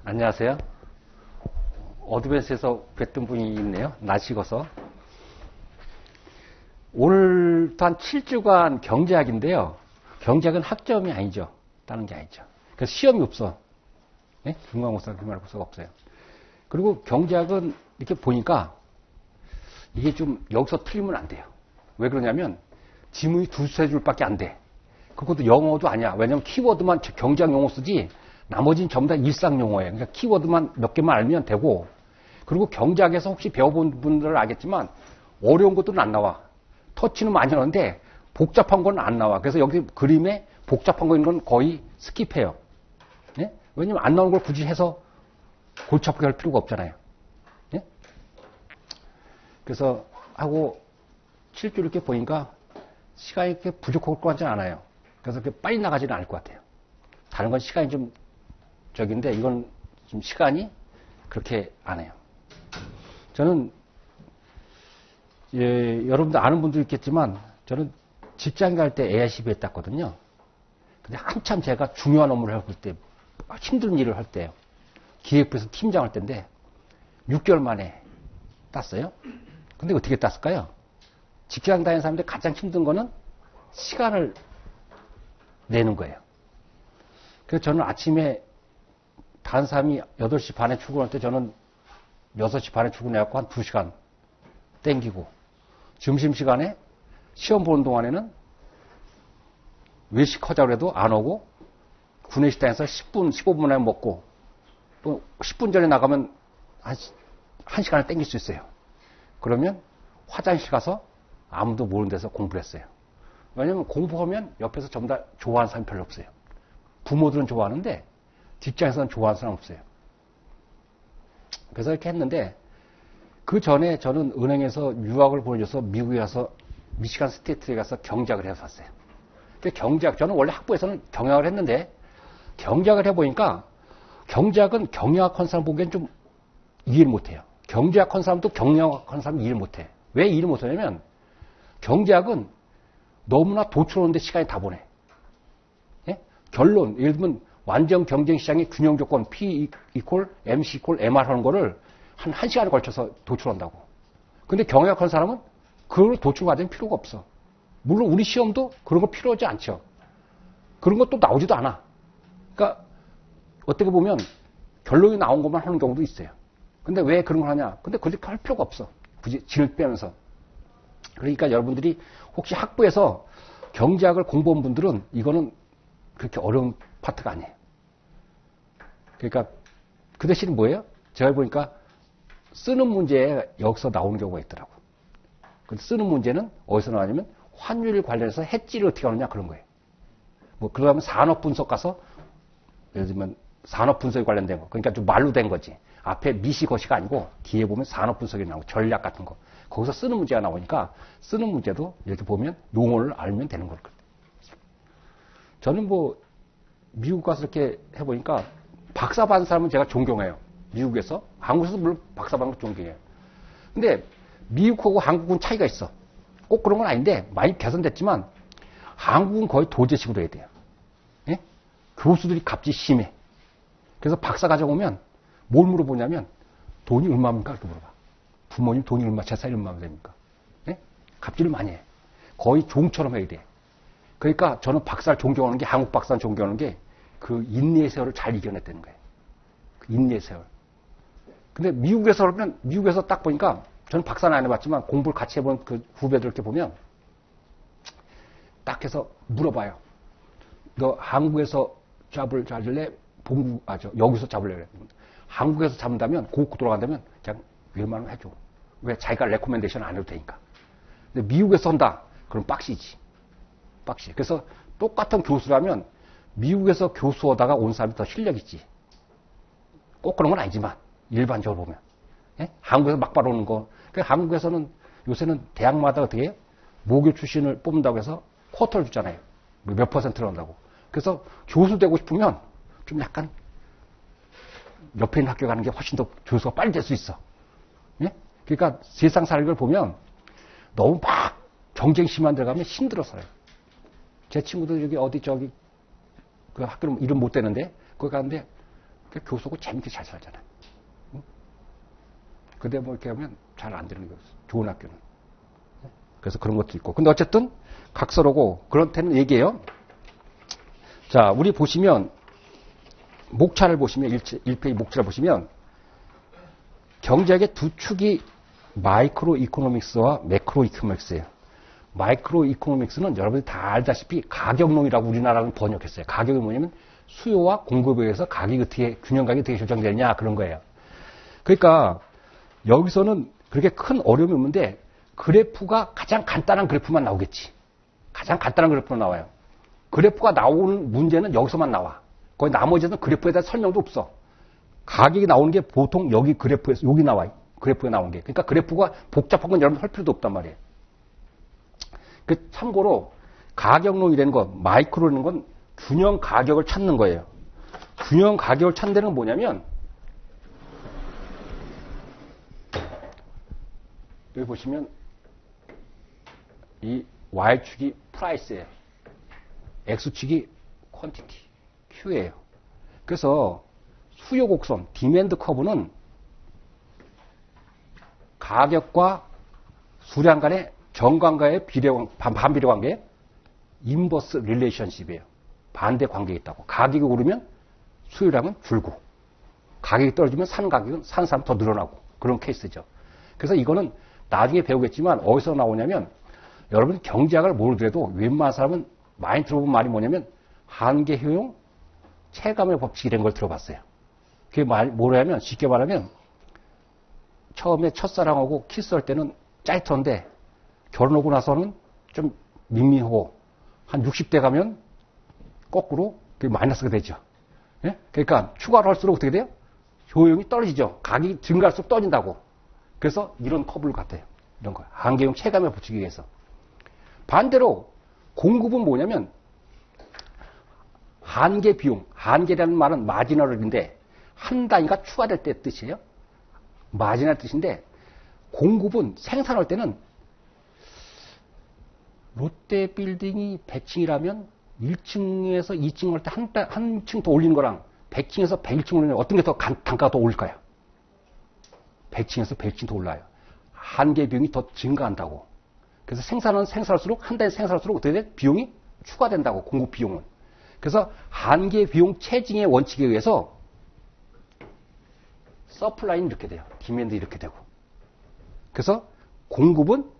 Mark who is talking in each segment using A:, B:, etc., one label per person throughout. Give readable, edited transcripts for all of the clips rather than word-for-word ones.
A: 안녕하세요. 어드밴스에서 뵀던 분이 있네요. 날 식어서. 오늘도 한 7주간 경제학인데요. 경제학은 학점이 아니죠. 다른 게 아니죠. 그래서 시험이 없어. 네? 중간고사, 기말고사가 없어요. 그리고 경제학은 이렇게 보니까 이게 좀 여기서 틀리면 안 돼요. 왜 그러냐면 지문이 두세 줄밖에 안 돼. 그것도 영어도 아니야. 왜냐면 키워드만 경제학 용어 쓰지 나머지는 전부 다 일상 용어예요. 그러니까 키워드만 몇 개만 알면 되고, 그리고 경제학에서 혹시 배워본 분들은 알겠지만 어려운 것들은 안 나와. 터치는 많이 하는데 복잡한 건 안 나와. 그래서 여기 그림에 복잡한 거 있는 건 거의 스킵해요. 네? 왜냐면 안 나오는 걸 굳이 해서 골치 아프게 할 필요가 없잖아요. 네? 그래서 하고 7주 이렇게 보니까 시간이 이렇게 부족할 것 같지 않아요. 그래서 그렇게 빨리 나가지는 않을 것 같아요. 다른 건 시간이 좀 적인데 이건 좀 시간이 그렇게 안 해요. 저는 여러분들 아는 분도 있겠지만 저는 직장 갈 때 AICB에 땄거든요. 근데 한참 제가 중요한 업무를 할 때, 힘든 일을 할 때요. 기획부에서 팀장 할 때인데 6개월 만에 땄어요. 근데 어떻게 땄을까요? 직장 다니는 사람들 가장 힘든 거는 시간을 내는 거예요. 그래서 저는 아침에 다른 사람이 8시 반에 출근할 때 저는 6시 반에 출근해갖고 한 2시간 땡기고, 점심시간에 시험 보는 동안에는 외식하자고 해도 안 오고, 구내식당에서 10분, 15분에 먹고, 또 10분 전에 나가면 한 1시간을 땡길 수 있어요. 그러면 화장실 가서 아무도 모르는 데서 공부를 했어요. 왜냐면 공부하면 옆에서 전부 다 좋아하는 사람이 별로 없어요. 부모들은 좋아하는데 직장에서는 좋아하는 사람 없어요. 그래서 이렇게 했는데, 그 전에 저는 은행에서 유학을 보내줘서 미국에 가서 미시간 스테이트에 가서 경작을 해서 왔어요. 경작, 저는 원래 학부에서는 경영을 했는데 경작을 해보니까 경작은 경영학한 사람 보기엔 좀 이해를 못해요. 경제학한 사람도 경영학한 사람 이해를 못해. 왜 이해를 못하냐면 경제학은 너무나 도출하는데 시간이 다 보내. 예? 결론, 예를 들면 완전 경쟁 시장의 균형 조건 P equal MC equal MR 하는 거를 한 1시간에 걸쳐서 도출한다고. 근데 경영학한 사람은 그걸 도출 과정이 필요가 없어. 물론 우리 시험도 그런 거 필요하지 않죠. 그런 것도 나오지도 않아. 그러니까 어떻게 보면 결론이 나온 것만 하는 경우도 있어요. 근데 왜 그런 걸 하냐? 근데 그렇게 할 필요가 없어. 굳이 진을 빼면서. 그러니까 여러분들이 혹시 학부에서 경제학을 공부한 분들은 이거는 그렇게 어려운 파트가 아니에요. 그러니까 그 대신 뭐예요? 제가 보니까 쓰는 문제에 여기서 나오는 경우가 있더라고. 근데 쓰는 문제는 어디서 나오냐면 환율 관련해서 해지를 어떻게 하느냐 그런 거예요. 뭐 그러면 산업 분석 가서 예를 들면 산업 분석에 관련된 거, 그러니까 좀 말로 된 거지. 앞에 미시거시가 아니고 뒤에 보면 산업 분석이 나오고 전략 같은 거. 거기서 쓰는 문제가 나오니까 쓰는 문제도 이렇게 보면 용어를 알면 되는 거거든요. 저는 뭐 미국 가서 이렇게 해보니까 박사 받은 사람은 제가 존경해요. 미국에서. 한국에서도 물론 박사 받는 거 존경해요. 근데 미국하고 한국은 차이가 있어. 꼭 그런 건 아닌데 많이 개선됐지만 한국은 거의 도제식으로 해야 돼요. 예? 교수들이 값이 심해. 그래서 박사 가져오면 뭘 물어보냐면 돈이 얼마입니까? 이렇게 물어봐. 부모님 돈이 얼마, 재산이 얼마나 됩니까? 예? 갑질을 많이 해. 거의 종처럼 해야 돼. 그러니까 저는 박사를 존경하는 게, 한국 박사를 존경하는 게 그 인내의 세월을 잘 이겨냈다는 거예요. 그 인내의 세월. 근데 미국에서 그러면, 미국에서 딱 보니까 저는 박사는 안 해봤지만 공부를 같이 해본 그 후배들 이렇게 보면 딱 해서 물어봐요. 너 한국에서 잡을 잡을래? 여기서 잡을래? 그래. 한국에서 잡는다면, 고국 돌아간다면 그냥 웬만하면 해줘. 왜? 자기가 레코멘데이션 안 해도 되니까. 근데 미국에서 한다? 그럼 빡시지. 빡시. 그래서 똑같은 교수라면 미국에서 교수하다가 온 사람이 더 실력 있지. 꼭 그런 건 아니지만 일반적으로 보면. 예? 한국에서 막 바로 오는 거. 그러니까 한국에서는 요새는 대학마다 어떻게 해요? 모교 출신을 뽑는다고 해서 쿼터를 주잖아요. 몇 퍼센트를 한다고. 그래서 교수 되고 싶으면 좀 약간 옆에 있는 학교 가는 게 훨씬 더 교수가 빨리 될 수 있어. 예? 그러니까 세상 살는 걸 보면 너무 막 경쟁 심한 데 가면 힘들어서요. 제 친구들 여기 어디 저기 그 학교 이름 못 대는데 거기 가는데 그러니까 교수고 재밌게 잘 살잖아요. 응? 근데 뭐 이렇게 하면 잘 안 되는 거예요. 좋은 학교는. 그래서 그런 것도 있고. 근데 어쨌든 각서로고 그런 데는 얘기해요. 자, 우리 보시면 목차를 보시면 1페이지 목차를 보시면 경제학의 두 축이 마이크로 이코노믹스와 매크로 이코노믹스예요. 마이크로 이코노믹스는 여러분이 다 알다시피 가격론이라고 우리나라는 번역했어요. 가격이 뭐냐면 수요와 공급에 의해서 가격이 어떻게 균형감이 어떻게 조정되느냐 그런 거예요. 그러니까 여기서는 그렇게 큰 어려움이 없는데 그래프가 가장 간단한 그래프만 나오겠지. 가장 간단한 그래프로 나와요. 그래프가 나오는 문제는 여기서만 나와. 거의 나머지는 그래프에 대한 설명도 없어. 가격이 나오는 게 보통 여기 그래프에서 여기 나와요. 그래프에 나온 게. 그러니까 그래프가 복잡한 건 여러분 할 필요도 없단 말이에요. 참고로 가격론이라는 거, 마이크로라는 건 균형 가격을 찾는 거예요. 균형 가격을 찾는 데는 뭐냐면 여기 보시면 이 Y축이 프라이스예요. X축이 퀀티티, Q예요. 그래서 수요 곡선, 디맨드 커브는 가격과 수량 간의 정관과의 반비례 관계, 인버스 릴레이션십이에요. 반대 관계가 있다고. 가격이 오르면 수요량은 줄고, 가격이 떨어지면 산 가격은 산 사람 더 늘어나고, 그런 케이스죠. 그래서 이거는 나중에 배우겠지만 어디서 나오냐면, 여러분 경제학을 모르더라도 웬만한 사람은 많이 들어본 말이 뭐냐면, 한계 효용, 체감의 법칙이라는 걸 들어봤어요. 그게 뭐냐면, 쉽게 말하면, 처음에 첫사랑하고 키스할 때는 짜릿한데, 결혼하고 나서는 좀 밍밍하고, 한 60대 가면 거꾸로 그게 마이너스가 되죠. 예? 그러니까 추가를 할수록 어떻게 돼요? 효용이 떨어지죠. 가격이 증가할수록 떨어진다고. 그래서 이런 커브를 같아요. 이런 거. 한계용 체감의 법칙에 의해서. 반대로 공급은 뭐냐면 한계 비용, 한계라는 말은 마지널인데 한 단위가 추가될 때 뜻이에요. 마지널 뜻인데 공급은 생산할 때는 롯데 빌딩이 100층이라면 1층에서 2층 할 때 한 층 더 올리는 거랑 100층에서 101층 올리는 어떤 게 더 단가가 더 올릴까요? 100층에서 101층 더 올라요. 한계 비용이 더 증가한다고. 그래서 생산할수록 한 달에 생산할수록 어떻게 돼? 비용이 추가된다고. 공급 비용은. 그래서 한계 비용 체증의 원칙에 의해서 서플라이는 이렇게 돼요. 디맨드 이렇게 되고. 그래서 공급은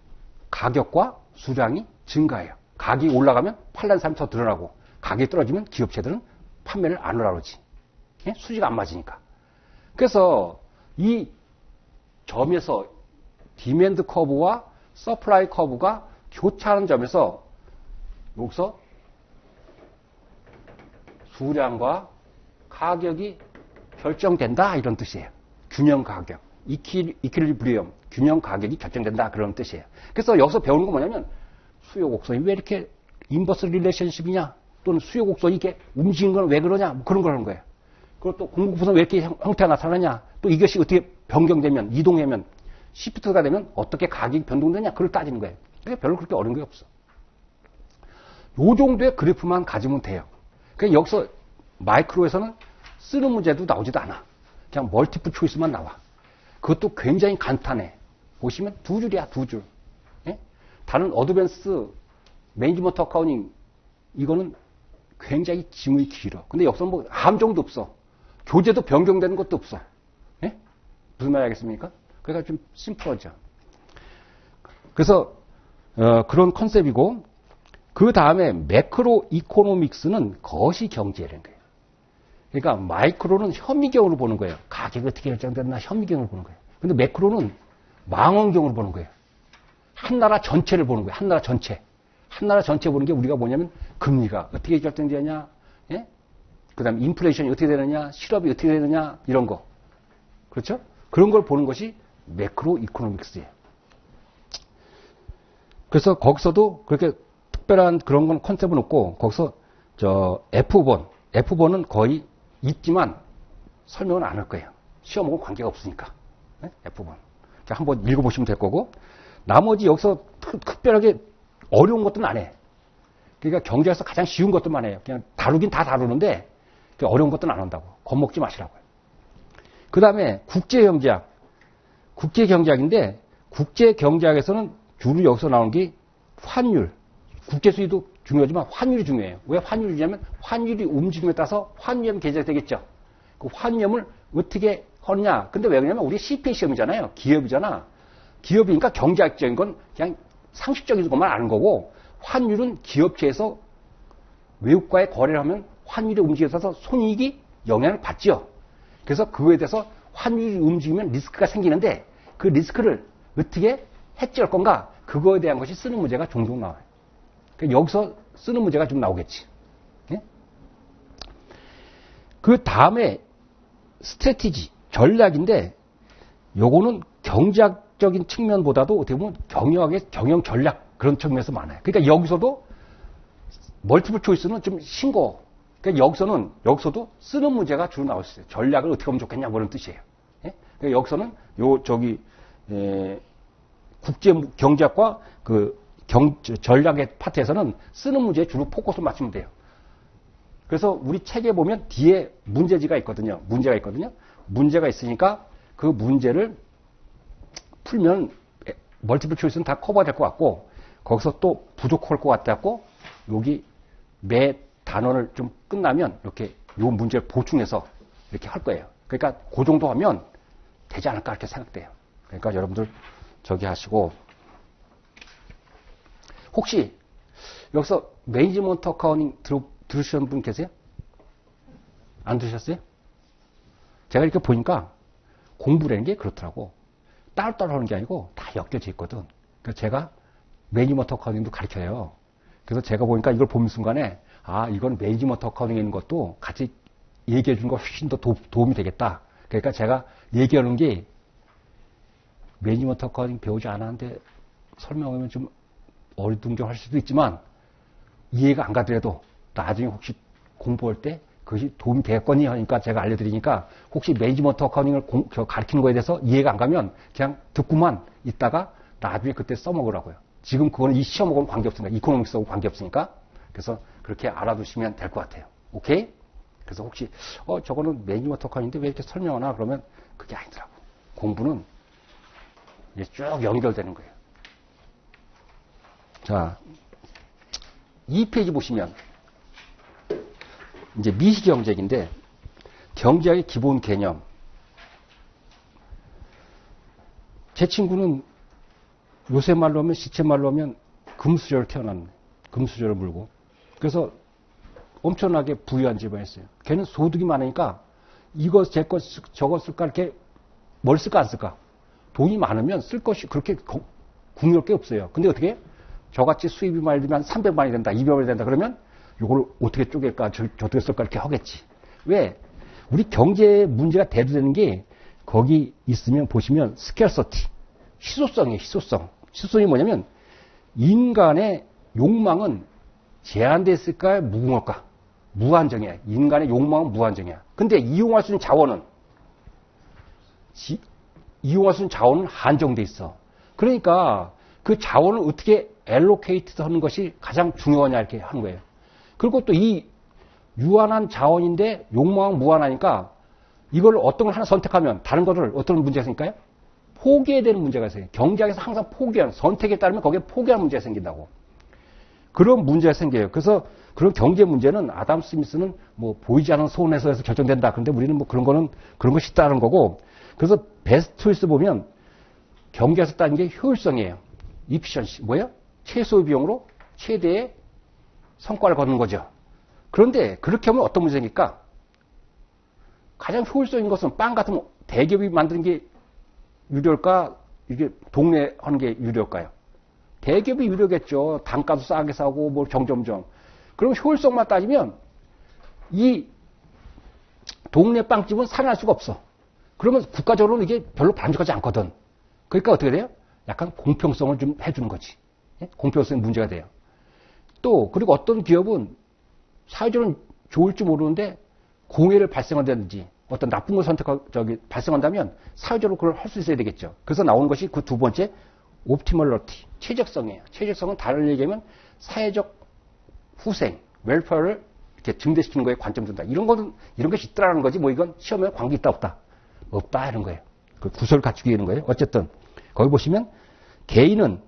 A: 가격과 수량이 증가해요. 가격이 올라가면 팔는 사람이 더 늘어나고 가격이 떨어지면 기업체들은 판매를 안 하려고 그러지. 예? 수지가 안 맞으니까. 그래서 이 점에서 디맨드 커브와 서플라이 커브가 교차하는 점에서 여기서 수량과 가격이 결정된다 이런 뜻이에요. 균형 가격, 이퀄리브리엄, 균형 가격이 결정된다 그런 뜻이에요. 그래서 여기서 배우는 건 뭐냐면 수요 곡선이 왜 이렇게 인버스 릴레이션십이냐 또는 수요 곡선이 이렇게 움직이는 건 왜 그러냐 뭐 그런 걸 하는 거예요. 그리고 또 공급 곡선은 왜 이렇게 형태가 나타나냐 또 이것이 어떻게 변경되면 이동하면 시프트가 되면 어떻게 가격이 변동되냐 그걸 따지는 거예요. 그러니까 별로 그렇게 어려운 게 없어. 요 정도의 그래프만 가지면 돼요. 그러니까 여기서 마이크로에서는 쓰는 문제도 나오지도 않아. 그냥 멀티플 초이스만 나와. 그것도 굉장히 간단해. 보시면 두 줄이야, 두 줄. 예? 다른 어드밴스 매니지먼트 어카운팅 이거는 굉장히 지문이 길어. 근데 여기서는 뭐 함정도 없어. 교재도 변경되는 것도 없어. 예? 무슨 말 하겠습니까? 그러니까 좀 심플하죠. 그래서 그런 컨셉이고 그 다음에 매크로 이코노믹스는 거시 경제라는 거예요. 그러니까 마이크로는 현미경으로 보는 거예요. 가격이 어떻게 결정됐나 현미경으로 보는 거예요. 근데 매크로는 망원경으로 보는 거예요. 한 나라 전체를 보는 거예요. 한 나라 전체. 한 나라 전체 보는 게 우리가 뭐냐면 금리가 어떻게 결정되느냐, 예? 그 다음에 인플레이션이 어떻게 되느냐, 실업이 어떻게 되느냐 이런 거. 그렇죠? 그런 걸 보는 것이 매크로 이코노믹스예요. 그래서 거기서도 그렇게 특별한 그런 건 컨셉은 없고 거기서 F 번은 거의 있지만 설명은 안 할 거예요. 시험하고 관계가 없으니까. 네? F번. 자, 한번 읽어보시면 될 거고 나머지 여기서 특별하게 어려운 것들은 안 해. 그러니까 경제에서 가장 쉬운 것들만 해요. 그냥 다루긴 다 다루는데 어려운 것들은 안 한다고. 겁먹지 마시라고요. 그 다음에 국제경제학. 국제경제학인데, 국제경제학에서는 주로 여기서 나오는 게 환율. 국제수지도 중요하지만 환율이 중요해요. 왜 환율이 중요하면 환율이 움직임에 따라서 환위험 계산이 되겠죠. 그 환위험을 어떻게 하느냐. 근데 왜 그러냐면 우리 CPA 시험이잖아요. 기업이잖아. 기업이니까 경제학적인 건 그냥 상식적인 것만 아는 거고, 환율은 기업체에서 외국과의 거래를 하면 환율의 움직임에 따라서 손익이 영향을 받죠. 그래서 그거에 대해서 환율이 움직이면 리스크가 생기는데 그 리스크를 어떻게 해결할 건가? 그거에 대한 것이 쓰는 문제가 종종 나와요. 그러니까 여기서 쓰는 문제가 좀 나오겠지. 예? 그 다음에 스트래티지, 전략인데 요거는 경제학적인 측면보다도 어떻게 보면 경영학의 경영 전략 그런 측면에서 많아요. 그러니까 여기서도 멀티플 초이스는 좀 신고. 그러니까 여기서도 쓰는 문제가 주로 나올 수 있어요. 전략을 어떻게 하면 좋겠냐, 뭐 그런 뜻이에요. 예? 그러니까 여기서는 국제 경제학과 전략의 파트에서는 쓰는 문제에 주로 포커스를 맞추면 돼요. 그래서 우리 책에 보면 뒤에 문제가 있거든요. 문제가 있으니까 그 문제를 풀면 멀티플 초이스는 다 커버될 것 같고, 거기서 또 부족할 것 같다고 여기 매 단원을 좀 끝나면 이렇게 요 문제를 보충해서 이렇게 할 거예요. 그러니까 그 정도 하면 되지 않을까 이렇게 생각돼요. 그러니까 여러분들 저기 하시고, 혹시 여기서 매니지먼트 어카운팅 들으시는 분 계세요? 안 들으셨어요? 제가 이렇게 보니까 공부라는 게 그렇더라고. 따로따로 하는 게 아니고 다 엮여져 있거든. 그래서 제가 매니지먼트 어카운팅도 가르쳐요. 그래서 제가 보니까 이걸 보는 순간에 이건 매니지먼트 어카운팅에 있는 것도 같이 얘기해 주는 거 훨씬 더 도움이 되겠다. 그러니까 제가 얘기하는 게 매니지먼트 어카운팅 배우지 않았는데 설명하면 좀 어리둥절할 수도 있지만 이해가 안 가더라도 나중에 혹시 공부할 때 그것이 도움이 되겠거니 하니까 제가 알려드리니까, 혹시 매니지먼트 어카운팅을 가르치는 거에 대해서 이해가 안 가면 그냥 듣고만 있다가 나중에 그때 써먹으라고요. 지금 그거는 이 시험하고는 관계없으니까, 이코노믹스하고 관계없으니까. 그래서 그렇게 알아두시면 될 것 같아요. 오케이? 그래서 혹시 저거는 매니지먼트 어카운팅인데 왜 이렇게 설명하나 그러면 그게 아니더라고. 공부는 이제 쭉 연결되는 거예요. 자, 2페이지 보시면 이제 미시경제인데, 경제학의 기본 개념. 제 친구는 요새 말로 하면, 시체 말로 하면 금수저를 태어났네. 금수저를 물고. 그래서 엄청나게 부유한 집안이었어요. 걔는 소득이 많으니까 이거 제 거 저거 쓸까, 이렇게 뭘 쓸까 안 쓸까. 돈이 많으면 쓸 것이 그렇게 궁리할 게 없어요. 근데 어떻게 저같이 수입이 많이 들면 300만이 된다, 200만이 된다 그러면 이걸 어떻게 쪼갤까, 저 어떻게 쓸까 이렇게 하겠지. 왜? 우리 경제 문제가 대두되는 게 거기 있으면 보시면 스케어서티, 희소성이에요. 희소성이 뭐냐면 인간의 욕망은 제한됐을까, 무궁할까? 무한정이야. 인간의 욕망은 무한정이야. 근데 이용할 수 있는 자원은 한정돼 있어. 그러니까 그 자원을 어떻게 엘로케이트 하는 것이 가장 중요하냐 이렇게 하는 거예요. 그리고 또 이 유한한 자원인데 욕망은 무한하니까 이걸 어떤 걸 하나 선택하면 다른 것을 어떤 문제가 생길까요? 포기해야 되는 문제가 생겨요. 경제학에서 항상 포기하는, 선택에 따르면 거기에 포기하는 문제가 생긴다고. 그런 문제가 생겨요. 그래서 그런 경제 문제는 아담 스미스는 뭐 보이지 않는 손에서 결정된다. 그런데 우리는 뭐 그런 거 쉽다는 거고. 그래서 베스트 초이스 보면 경제에서 따는 게 효율성이에요. 이피션시. 뭐예요? 최소의 비용으로 최대의 성과를 거두는 거죠. 그런데 그렇게 하면 어떤 문제가 생길까? 가장 효율적인 것은 빵 같은 대기업이 만드는 게 유료일까? 이게 동네 하는 게 유료일까요? 대기업이 유료겠죠. 단가도 싸게 사고 뭐 점점점. 그럼 효율성만 따지면 이 동네 빵집은 살아날 수가 없어. 그러면 국가적으로는 이게 별로 만족하지 않거든. 그러니까 어떻게 돼요? 약간 공평성을 좀 해주는 거지. 공평성이 문제가 돼요. 또 그리고 어떤 기업은 사회적으로 좋을지 모르는데 공해를 발생한다든지 어떤 나쁜 걸 발생한다면 사회적으로 그걸 할 수 있어야 되겠죠. 그래서 나오는 것이 그 두 번째 옵티멀러티, 최적성이에요. 최적성은 다른 얘기하면 사회적 후생, 웰페어를 이렇게 증대시키는 거에 관점 준다. 이런 것이 있더라는 거지. 뭐 이건 시험에 관계 있다 없다. 없다 이런 거예요. 그 구설을 갖추기 위한 거예요. 어쨌든 거기 보시면 개인은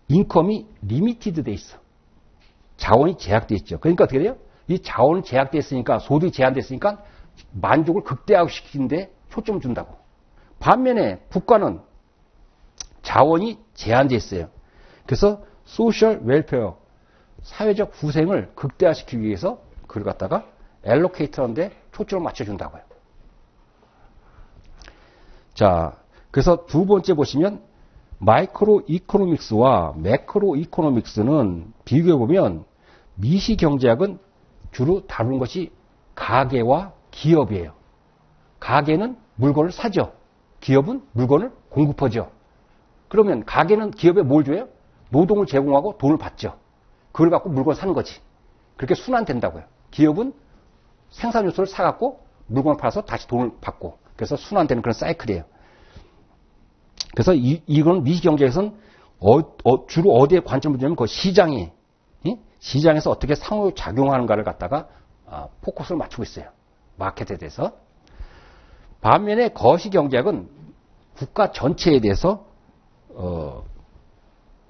A: 인컴이 리미티드 돼 있어. 자원이 제약돼 있죠. 그러니까 어떻게 돼요? 이 자원이 제약돼 있으니까 소득이 제한됐으니까 만족을 극대화시키는데 초점을 준다고. 반면에 국가는 자원이 제한돼 있어요. 그래서 소셜 웰페어, 사회적 후생을 극대화시키기 위해서 그걸 갖다가 엘로케이트하는데 초점을 맞춰준다고요. 자, 그래서 두 번째 보시면 마이크로 이코노믹스와 매크로 이코노믹스는 비교해보면 미시경제학은 주로 다루는 것이 가계와 기업이에요. 가계는 물건을 사죠. 기업은 물건을 공급하죠. 그러면 가계는 기업에 뭘 줘요? 노동을 제공하고 돈을 받죠. 그걸 갖고 물건 사는 거지. 그렇게 순환된다고요. 기업은 생산 요소를 사갖고 물건을 팔아서 다시 돈을 받고. 그래서 순환되는 그런 사이클이에요. 그래서 이건 미시경제에서는 주로 어디에 관점을 두냐면 그 시장에서 어떻게 상호작용하는가를 갖다가 포커스를 맞추고 있어요. 마켓에 대해서. 반면에 거시경제학은 국가 전체에 대해서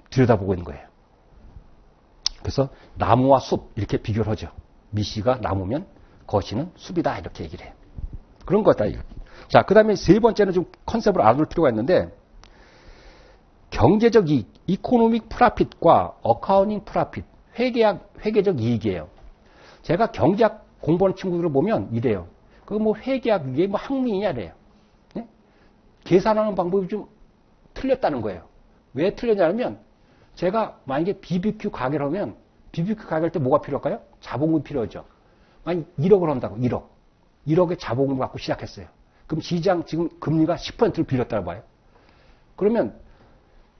A: 들여다보고 있는 거예요. 그래서 나무와 숲 이렇게 비교를 하죠. 미시가 나무면 거시는 숲이다 이렇게 얘기를 해요. 그런 거다. 자, 그 다음에 세 번째는 좀 컨셉을 알아둘 필요가 있는데 경제적 이익, 이코노믹 프라핏과 어카운팅 프라핏, 회계적 이익이에요. 제가 경제학 공부하는 친구들을 보면 이래요. 그 뭐 회계학 이게 뭐 학문이냐 이래요. 네? 계산하는 방법이 좀 틀렸다는 거예요. 왜 틀렸냐면 제가 만약에 BBQ 가게를 하면 BBQ 가게 할 때 뭐가 필요할까요? 자본금이 필요하죠. 만약 1억을 한다고 1억. 1억의 자본금을 갖고 시작했어요. 그럼 시장 지금 금리가 10%를 빌렸다고 봐요. 그러면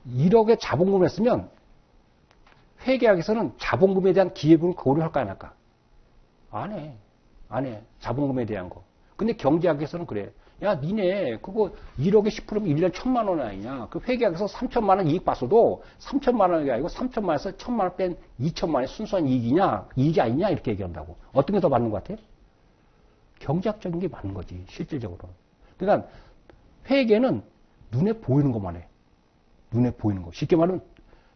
A: 1억의 자본금을 했으면 회계학에서는 자본금에 대한 기회분을 고려할까 안 할까? 안 해. 자본금에 대한 거. 근데 경제학에서는 그래. 야, 니네 그거 1억에 10%면 1년 1,000만 원 아니냐. 그 회계학에서 3,000만 원 이익 봤어도 3,000만 원이 아니고 3,000만 원에서 1,000만 원 뺀 2,000만 원의 순수한 이익이냐, 이익이 아니냐 이렇게 얘기한다고. 어떤 게 더 맞는 것 같아요? 경제학적인 게 맞는 거지, 실질적으로. 그러니까 회계는 눈에 보이는 것만 해. 눈에 보이는 거.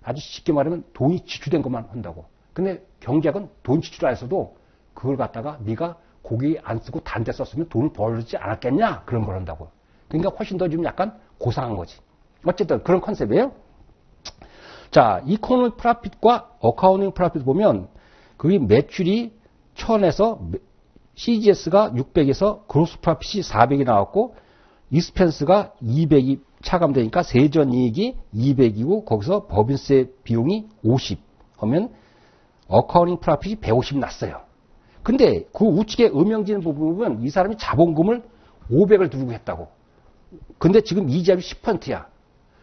A: 아주 쉽게 말하면 돈이 지출된 것만 한다고. 근데 경제학은 돈 지출 안 했어도 그걸 갖다가 네가 고기 안 쓰고 다른 데 썼으면 돈을 벌지 않았겠냐? 그런 걸 한다고. 그러니까 훨씬 더 좀 약간 고상한 거지. 어쨌든 그런 컨셉이에요. 자, 이코노믹 프라핏과 어카운팅 프라핏 보면 그게 매출이 1000에서 CGS가 600에서 그로스 프라핏이 400이 나왔고 익스펜스가 200이 차감되니까 세전이익이 200이고 거기서 법인세 비용이 50 하면 어카운팅 프라핏이 150 났어요. 근데 그 우측에 음영지는 부분은 이 사람이 자본금을 500을 들고 했다고. 근데 지금 이자율이 10%야.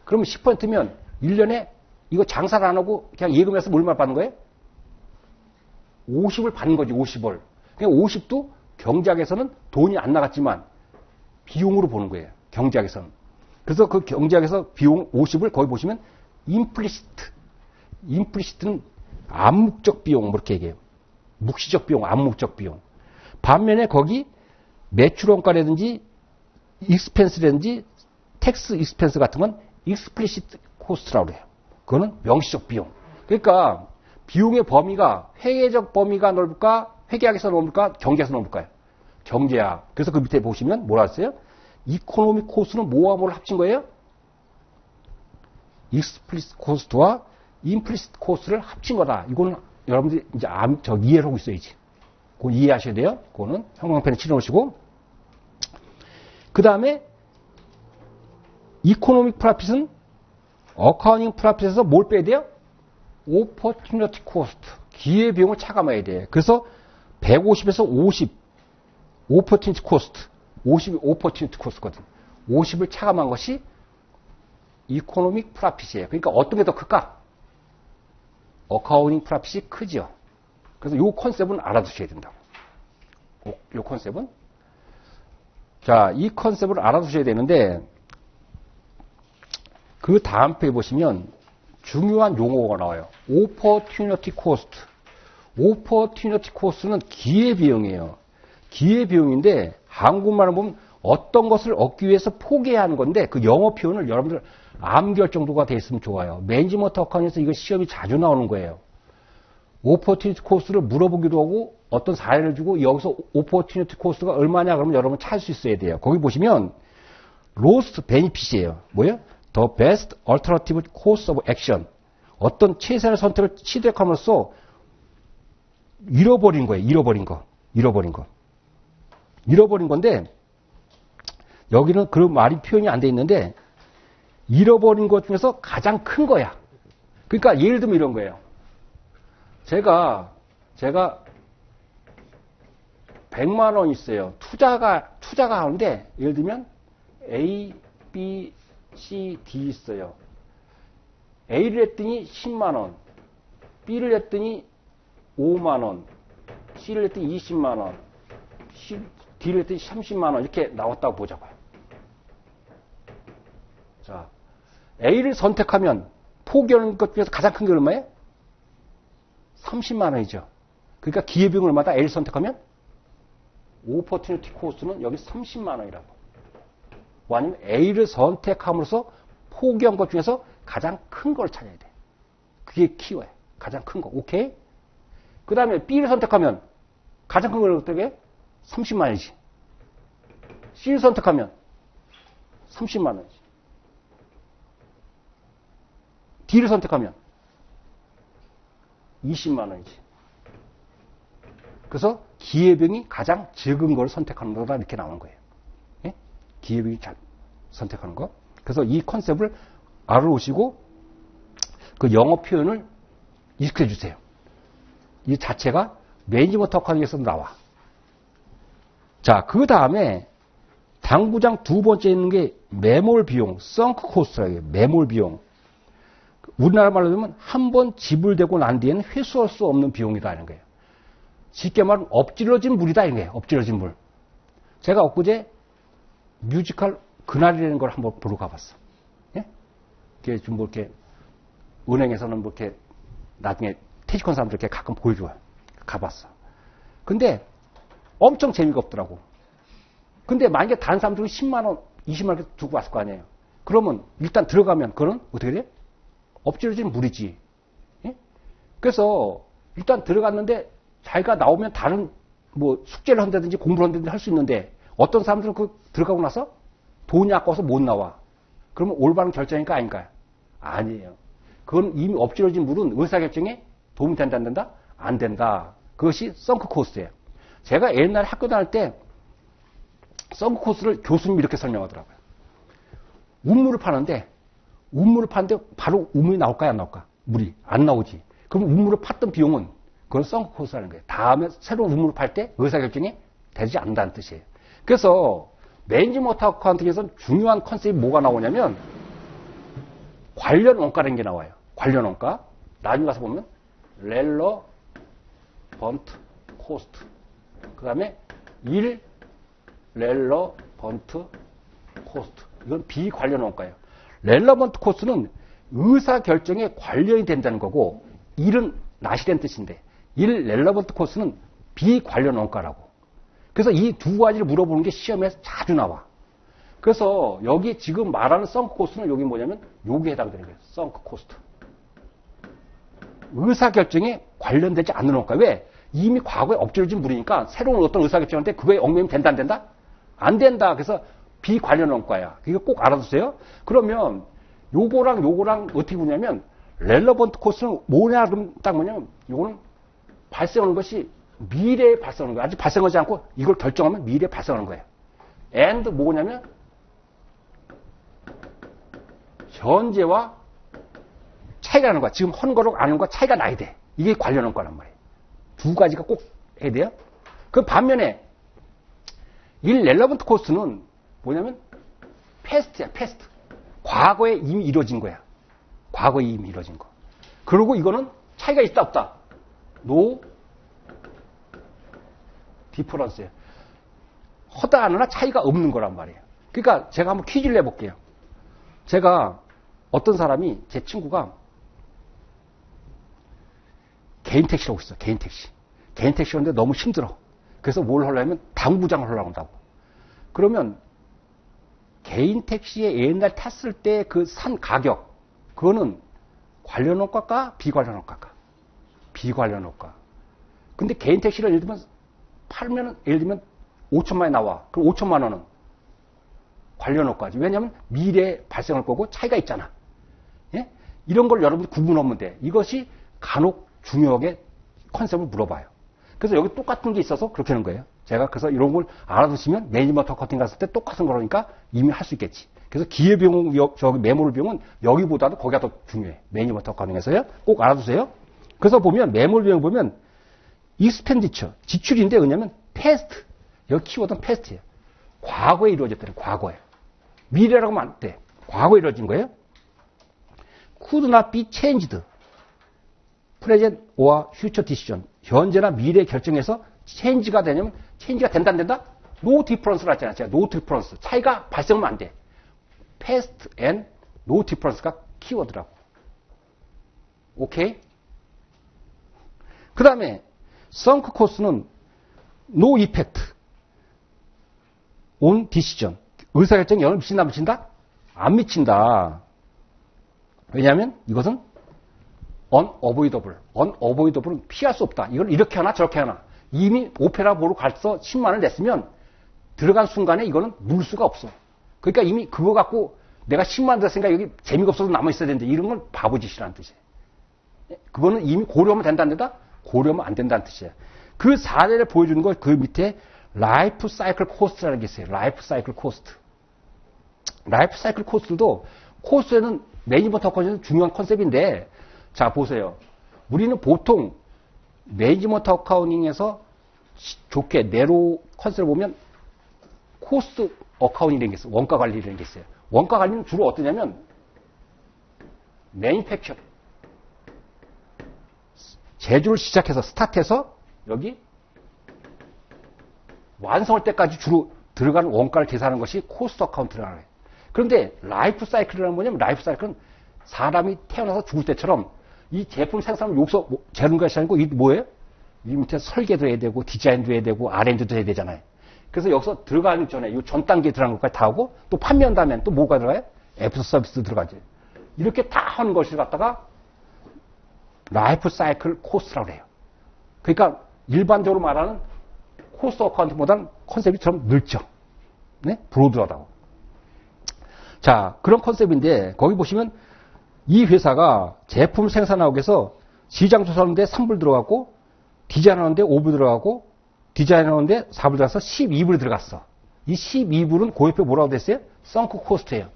A: 그러면 10%면 1년에 이거 장사를 안 하고 그냥 예금해서 얼마 받는 거예요? 50을 받는 거지, 50을. 그러니까 50도 경제학에서는 돈이 안 나갔지만 비용으로 보는 거예요. 경제학에서는. 그래서 그 경제학에서 비용 50을 거기 보시면 임플리시트. 임플리시트는 암묵적 비용, 뭐 이렇게 얘기해요. 묵시적 비용, 암묵적 비용. 반면에 거기 매출원가라든지 익스펜스라든지 텍스 익스펜스 같은 건 익스플리시트 코스트라고 그래요. 그거는 명시적 비용. 그러니까 비용의 범위가 회계적 범위가 넓을까? 회계학에서 넓을까? 경제에서 넓을까요? 경제학. 그래서 그 밑에 보시면 뭐라 했어요? 이코노믹 코스트는 뭐와 뭐를 합친 거예요? 익스플리시트 코스트와 임플리시트 코스트를 합친 거다. 이거는 여러분들이 이제 이해를 하고 있어야지. 그거 이해하셔야 돼요. 그거는 형광펜에 칠해놓으시고. 그 다음에 이코노믹 프라핏은 어카운팅 프라핏에서 뭘 빼야 돼요? 오퍼튜니티 코스트. 기회비용을 차감해야 돼. 그래서 150에서 50. 오퍼튜니티 코스트. 50이 오퍼튜니티 코스트거든. 50을 차감한 것이 이코노믹 프라핏이에요. 그러니까 어떤 게 더 클까? 어카운팅 프라핏이 크죠. 그래서 이 컨셉은 알아두셔야 된다고. 이 컨셉은. 자, 이 컨셉을 알아두셔야 되는데, 그 다음 페이지 보시면 중요한 용어가 나와요. 오퍼튜니티 코스트. 오퍼튜니티 코스트는 기회비용이에요. 기회비용인데, 한국말로 보면 어떤 것을 얻기 위해서 포기해야 하는 건데 그 영어 표현을 여러분들 암기할 정도가 돼 있으면 좋아요. 매니지먼트 어카운트에서 이거 시험이 자주 나오는 거예요. 오퍼튜니티 코스트를 물어보기도 하고 어떤 사례를 주고 여기서 오퍼튜니티 코스트가 얼마냐 그러면 여러분 찾을 수 있어야 돼요. 거기 보시면 로스트 베니핏이에요. 뭐예요? The best alternative course of action. 어떤 최선의 선택을 취득함으로써 잃어버린 거예요. 잃어버린 건데 여기는 그런 말이 표현이 안 돼 있는데 잃어버린 것 중에서 가장 큰 거야. 그러니까 예를 들면 이런 거예요. 제가 100만 원 있어요. 투자가 하는데 예를 들면 A, B, C, D 있어요. A를 했더니 10만 원, B를 했더니 5만 원, C를 했더니 20만 원, D를 했더니 30만 원 이렇게 나왔다고 보자고요. 자, A를 선택하면 포기하는 것 중에서 가장 큰 게 얼마예요? 30만 원이죠. 그러니까 기회비용은 얼마다? A를 선택하면 오퍼튜니티 코스트는 여기 30만 원이라고. 아니면 A를 선택함으로써 포기한 것 중에서 가장 큰 걸 찾아야 돼. 그게 키워요. 가장 큰 거. 오케이? 그 다음에 B를 선택하면 가장 큰 걸 어떻게? 30만 원이지. C를 선택하면 30만 원이지. D를 선택하면 20만 원이지. 그래서 기회비용이 가장 적은 걸 선택하는 거다 이렇게 나오는 거예요. 예? 기회비용이 선택하는 거. 그래서 이 컨셉을 알아오시고 그 영어 표현을 익숙해 주세요. 이 자체가 매니지먼트 어카운팅에서 나와. 자, 그 다음에 당구장 두 번째 있는 게 매몰 비용, 썬크 코스트라고 해요. 매몰 비용. 우리나라 말로 하면 한 번 지불되고 난 뒤에는 회수할 수 없는 비용이다 하는 거예요. 쉽게 말하면 엎질러진 물이다 이런 거예요. 엎질러진 물. 제가 엊그제 뮤지컬 그날이라는 걸 한번 보러 가봤어. 예? 이게 좀 뭐 이렇게 은행에서는 뭐 이렇게 나중에 퇴직한 사람들 이렇게 가끔 보여줘요. 가봤어. 근데 엄청 재미가 없더라고. 근데 만약에 다른 사람들은 10만 원, 20만 원 두고 왔을 거 아니에요. 그러면 일단 들어가면 그건 어떻게 돼? 엎질러진 물이지. 예? 그래서 일단 들어갔는데 자기가 나오면 다른 뭐 숙제를 한다든지 공부를 한다든지 할 수 있는데 어떤 사람들은 그 들어가고 나서 돈이 아까워서 못 나와. 그러면 올바른 결정일까 아닌가요? 아니에요. 그건 이미 엎질러진 물은 의사결정에 도움이 된다 안 된다? 안 된다. 그것이 썬크 코스트예요. 제가 옛날에 학교 다닐 때 썬크 코스트를 교수님이 이렇게 설명하더라고요. 운물을 파는데 바로 운물이 나올까요? 안 나올까? 물이 안 나오지. 그럼 운물을 팠던 비용은 그건 썬크 코스트라는 거예요. 다음에 새로운 운물을 팔 때 의사결정이 되지 않는다는 뜻이에요. 그래서 매니지먼트 어카운팅에서는 중요한 컨셉이 뭐가 나오냐면 관련 원가라는 게 나와요. 관련 원가. 나중에 가서 보면 렐러번트 코스트. 그 다음에 일렐러번트 코스트. 이건 비관련 원가예요. 렐러번트 코스트는 의사결정에 관련이 된다는 거고 일은 낫이 된 뜻인데 일렐러번트 코스트는 비관련 원가라고. 그래서 이 두 가지를 물어보는 게 시험에서 자주 나와. 그래서 여기 지금 말하는 썬크 코스트는 여기 뭐냐면 여기에 해당되는 거예요. 썬크 코스트. 의사결정에 관련되지 않는 원가. 왜? 이미 과거에 엎질러진 물이니까 새로운 어떤 의사결정할 때 그거에 얽매이면 된다 안 된다? 안 된다. 그래서 비관련 원가야. 이거 꼭 알아두세요. 그러면 요거랑 어떻게 보냐면 렐러번트 코스트는 뭐냐 그럼 딱 뭐냐면 요거는 발생하는 것이 미래에 발생하는 거예요. 아직 발생하지 않고 이걸 결정하면 미래에 발생하는 거예요. and 뭐냐면 현재와 차이가 나는 거야. 지금 하는 거랑 안 하는 거랑 차이가 나야 돼. 이게 관련 원가란 말이에요. 두 가지가 꼭 해야 돼요. 그 반면에 일렐러번트 코스트는 뭐냐면 패스트야. 패스트. 과거에 이미 이루어진 거야. 과거에 이미 이루어진 거. 그리고 이거는 차이가 있다 없다. 노 디퍼런스예요. 허다 하느나 차이가 없는 거란 말이에요. 그러니까 제가 한번 퀴즈를 내볼게요. 제가 어떤 사람이 제 친구가 개인 택시를 하고 있어. 개인 택시. 개인 택시 하는데 너무 힘들어. 그래서 뭘 하려면 당구장을 하려고 한다고. 그러면 개인 택시에 옛날 탔을 때 그 산 가격, 그거는 관련 원가가 비관련 원가가? 비관련 원가. 근데 개인 택시를 예를 들면 팔면 예를 들면 5천만 원이 나와. 그럼 5천만 원은 관련 원가지. 왜냐하면 미래에 발생할 거고 차이가 있잖아. 예? 이런 걸 여러분이 구분하면 돼. 이것이 간혹 중요하게 컨셉을 물어봐요. 그래서 여기 똑같은 게 있어서 그렇게 하는 거예요. 제가 그래서 이런 걸 알아두시면 매니지먼트 어카운팅 갔을 때 똑같은 거라니까 이미 할 수 있겠지. 그래서 기회비용, 저기 메모를 비용은 여기보다도 거기가 더 중요해. 매니지먼트 어카운팅에서요. 꼭 알아두세요. 그래서 보면 메모를 비용 보면 익스펜디처, 지출인데 왜냐면 패스트. 여기 키워드는 패스트예요. 과거에 이루어졌다는 과거에. 미래라고 하면 안 돼. 과거에 이루어진 거예요. could not be changed. present or future decision. 현재나 미래 결정에서 change가 되냐면 change가 된다 안 된다? no difference라 했잖아요. 제가 no difference. 차이가 발생하면 안 돼. past and no difference가 키워드라고. 오케이? 그 다음에 sunk cost는 no effect on decision. 의사결정에 영향을 미친다 안 미친다? 안 미친다. 왜냐하면 이것은 unavoidable. unavoidable은 피할 수 없다. 이걸 이렇게 하나 저렇게 하나. 이미 오페라 보러 가서 10만 원을 냈으면 들어간 순간에 이거는 물 수가 없어. 그러니까 이미 그거 갖고 내가 10만 원 냈으니까 여기 재미가 없어서 남아있어야 되는데 이런 건 바보짓이라는 뜻이에요. 그거는 이미 고려하면 된다는 데다 고려하면 안 된다는 뜻이에요. 그 사례를 보여주는 거 그 밑에 라이프 사이클 코스트라는 게 있어요. 라이프 사이클 코스트. 라이프 사이클 코스트도 코스트에는 매니지먼트 어카운팅은 중요한 컨셉인데 자 보세요. 우리는 보통 매니지먼트 어카운팅에서 좋게 내로 컨셉을 보면 코스트 어카운팅이라는 게 있어요. 원가 관리라는 게 있어요. 원가 관리는 주로 어떠냐면 매니팩처 제조를 시작해서 스타트해서 여기 완성할 때까지 주로 들어가는 원가를 계산하는 것이 코스트 어카운트라고 해요. 그런데 라이프 사이클이라는 뭐냐면 라이프 사이클은 사람이 태어나서 죽을 때처럼 이 제품 생산을 여기서 재는 것이 아니고 이게 뭐예요? 이 밑에 설계도 해야 되고 디자인도 해야 되고 R&D도 해야 되잖아요. 그래서 여기서 들어가기 전에 이 전 단계에 들어간 것까지 다 하고 또 판매한 다음에 또 뭐가 들어가요? 애프터 서비스 들어가지. 이렇게 다 하는 것을 갖다가 라이프 사이클 코스트라고 해요. 그러니까 일반적으로 말하는 코스트 어카운팅보다는 컨셉이 좀 넓죠. 네? 브로드하다고. 자, 그런 컨셉인데 거기 보시면 이 회사가 제품 생산하기 위해서 시장 조사하는데 3불 들어갔고 디자인하는데 5불 들어가고 디자인하는데 4불 들어가서 12불이 들어갔어. 이 12불은 그 옆에 뭐라고 됐어요? 썬크 코스트예요.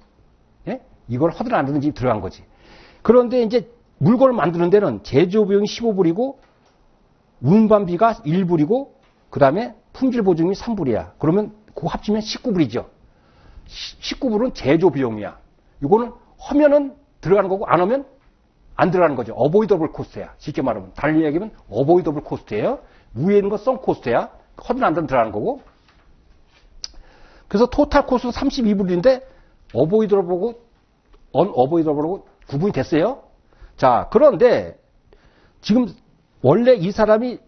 A: 예? 이걸 허들 안 드는지 들어간 거지. 그런데 이제 물건을 만드는 데는 제조 비용이 15불이고 운반비가 1불이고 그 다음에 품질 보증이 3불이야. 그러면 그거 합치면 19불이죠. 19불은 제조 비용이야. 이거는 하면은 들어가는 거고 안 하면 안 들어가는 거죠. 어보이더블 코스트야. 쉽게 말하면. 달리 얘기하면 어보이더블 코스트예요. 위에 있는 건 썬 코스트야. 허면 안 되면 들어가는 거고. 그래서 토탈 코스트는 32불인데 어보이더블하고 언어보이더블하고 구분이 됐어요. 자, 그런데 지금 원래 이 사람이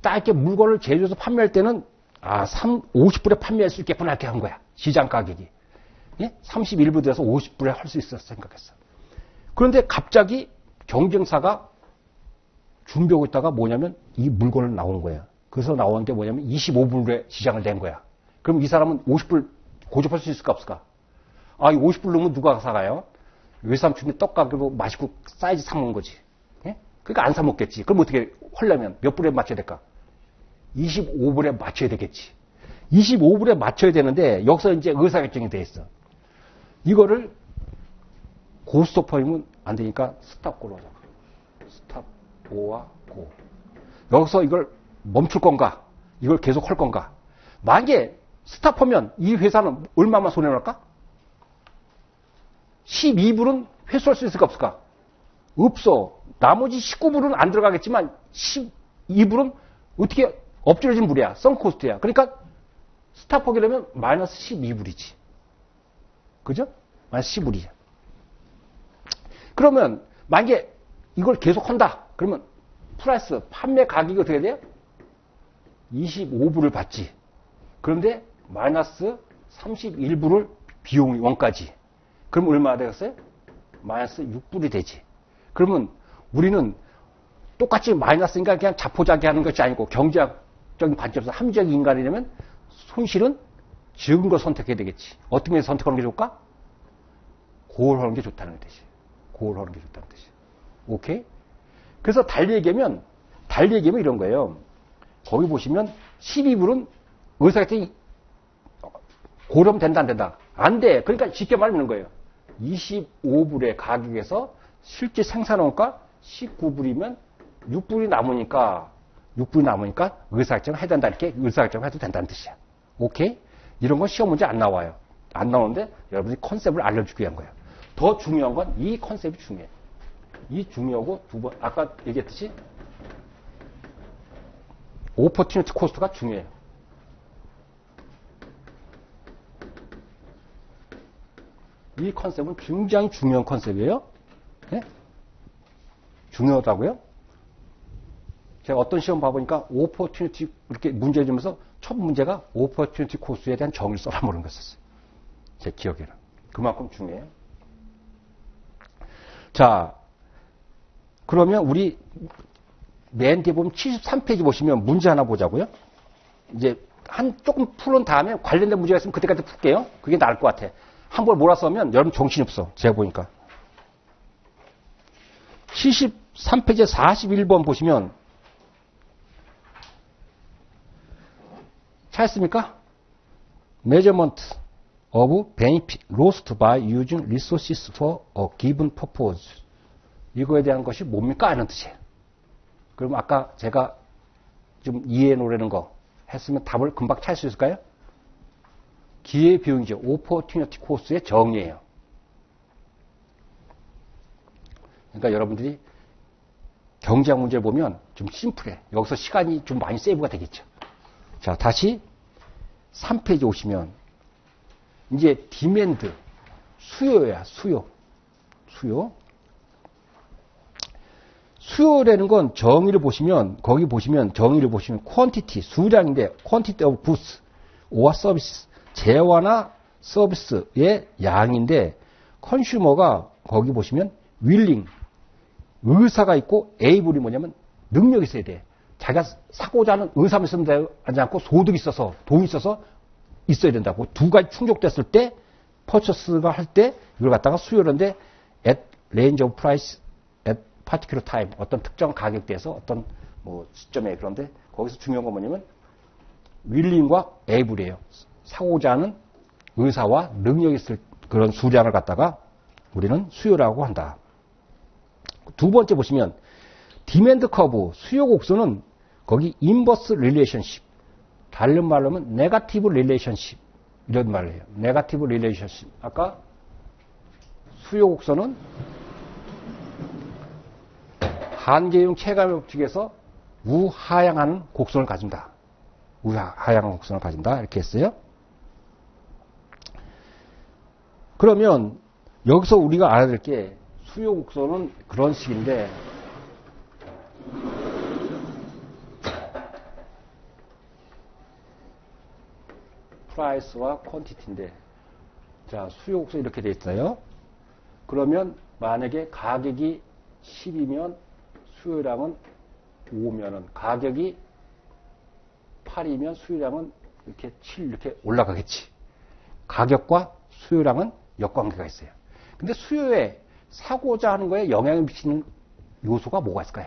A: 딱 이렇게 물건을 제조해서 판매할 때는 50불에 판매할 수 있겠구나 이렇게 한 거야. 시장 가격이. 예? 31불 돼서 50불에 할 수 있었어 생각했어. 그런데 갑자기 경쟁사가 준비하고 있다가 뭐냐면 이 물건을 나온 거야. 그래서 나온 게 뭐냐면 25불에 시장을 낸 거야. 그럼 이 사람은 50불 고집할 수 있을까 없을까? 이 50불 넣으면 누가 사가요? 외삼촌이 떡 가게로 맛있고 사이즈 사 먹는 거지. 예? 그러니까 안 사 먹겠지. 그럼 어떻게 하려면 몇 불에 맞춰야 될까? 25불에 맞춰야 되겠지. 25불에 맞춰야 되는데 여기서 이제 의사결정이 돼 있어. 이거를 고스톱하면 안 되니까 스탑고로 하자. 스탑, 고와 고. 여기서 이걸 멈출 건가? 이걸 계속 할 건가? 만약에 스탑하면 이 회사는 얼마만 손해날까? 12불은 회수할 수 있을까 없을까? 없어. 나머지 19불은 안 들어가겠지만 12불은 어떻게 엎질러진 불이야. 썬코스트야. 그러니까 스탑하게 되면 마이너스 12불이지. 그죠? 마이너스 10불이야. 그러면 만약에 이걸 계속 한다. 그러면 프라이스, 판매 가격이 어떻게 돼요? 25불을 받지. 그런데 마이너스 31불을 비용이 원가지. 그럼 얼마나 되겠어요? 마이너스 6불이 되지. 그러면 우리는 똑같이 마이너스니까 그냥 자포자기하는 것이 아니고 경제학적인 관점에서 합리적 인간이라면 손실은 적은 걸 선택해야 되겠지. 어떻게 선택하는 게 좋을까? 고을하는 게 좋다는 뜻이. 고을하는 게 좋다는 뜻이. 오케이? 그래서 달리 얘기하면 이런 거예요. 거기 보시면 12불은 의사결정이 고르면 된다 안 된다? 안 돼. 그러니까 쉽게 말하는 거예요. 25불의 가격에서 실제 생산원가 19불이면 6불이 남으니까 의사결정을 해야 된다. 이렇게 의사결정을 해도 된다는 뜻이야. 오케이? 이런 건 시험 문제 안 나와요. 안 나오는데 여러분이 컨셉을 알려주기 위한 거예요. 더 중요한 건 이 컨셉이 중요해요. 이 중요하고 두 번, 아까 얘기했듯이 오퍼튜니티 코스트가 중요해요. 이 컨셉은 굉장히 중요한 컨셉이에요. 네? 중요하다고요? 제가 어떤 시험 봐보니까 오퍼튜니티 이렇게 문제 주면서 첫 문제가 오퍼튜니티 코스트에 대한 정의를 써라 모르는 거였어요. 제 기억에는. 그만큼 중요해요. 자, 그러면 우리 맨 뒤에 보면 73페이지 보시면 문제 하나 보자고요. 이제 조금 풀은 다음에 관련된 문제가 있으면 그때까지 풀게요. 그게 나을 것 같아. 한 번 몰아서면 여러분 정신이 없어. 제가 보니까. 73페이지 41번 보시면 찾았습니까? Measurement of benefit lost by using resources for a given purpose. 이거에 대한 것이 뭡니까? 하는 뜻이에요. 그럼 아까 제가 좀 이해해 놓으려는 거 했으면 답을 금방 찾을 수 있을까요? 기회비용이죠. 오퍼튜니티 코스의 정의예요. 그러니까 여러분들이 경제학 문제를 보면 좀 심플해. 여기서 시간이 좀 많이 세이브가 되겠죠. 자, 다시 3페이지 오시면 이제 디맨드, 수요야, 수요. 수요라는 건 정의를 보시면 거기 보시면 정의를 보시면 quantity, 수량인데 quantity of goods or service, 재화나 서비스의 양인데 컨슈머가 거기 보시면 willing, 의사가 있고 able이 뭐냐면 능력이 있어야 돼. 자기가 사고자 하는 의사만 있으면 되지 않고 소득이 있어서 돈이 있어서 있어야 된다고. 두 가지 충족됐을 때 퍼처스가 할 때 이걸 갖다가 수요인데 at range of price at particular time, 어떤 특정 가격대에서 어떤 뭐 시점에. 그런데 거기서 중요한 건 뭐냐면 willing과 able이에요. 사고자 하는 의사와 능력이 있을 그런 수량을 갖다가 우리는 수요라고 한다. 두 번째 보시면 디맨드 커브, 수요 곡선은 거기 인버스 릴레이션십, 다른 말로 하면 네거티브 릴레이션십 이런 말을 해요. 네거티브 릴레이션십. 아까 수요 곡선은 한계용 체감의 법칙에서 우하향하는 곡선을 가진다. 우하향하는 곡선을 가진다. 이렇게 했어요. 그러면 여기서 우리가 알아야 될 게 수요 곡선은 그런 식인데 프라이스와 퀀티티인데, 자, 수요 곡선 이렇게 돼 있어요. 그러면 만약에 가격이 10이면 수요량은 5면은, 가격이 8이면 수요량은 이렇게 7 이렇게 올라가겠지. 가격과 수요량은 역관계가 있어요. 근데 수요에 사고자 하는 거에 영향을 미치는 요소가 뭐가 있을까요?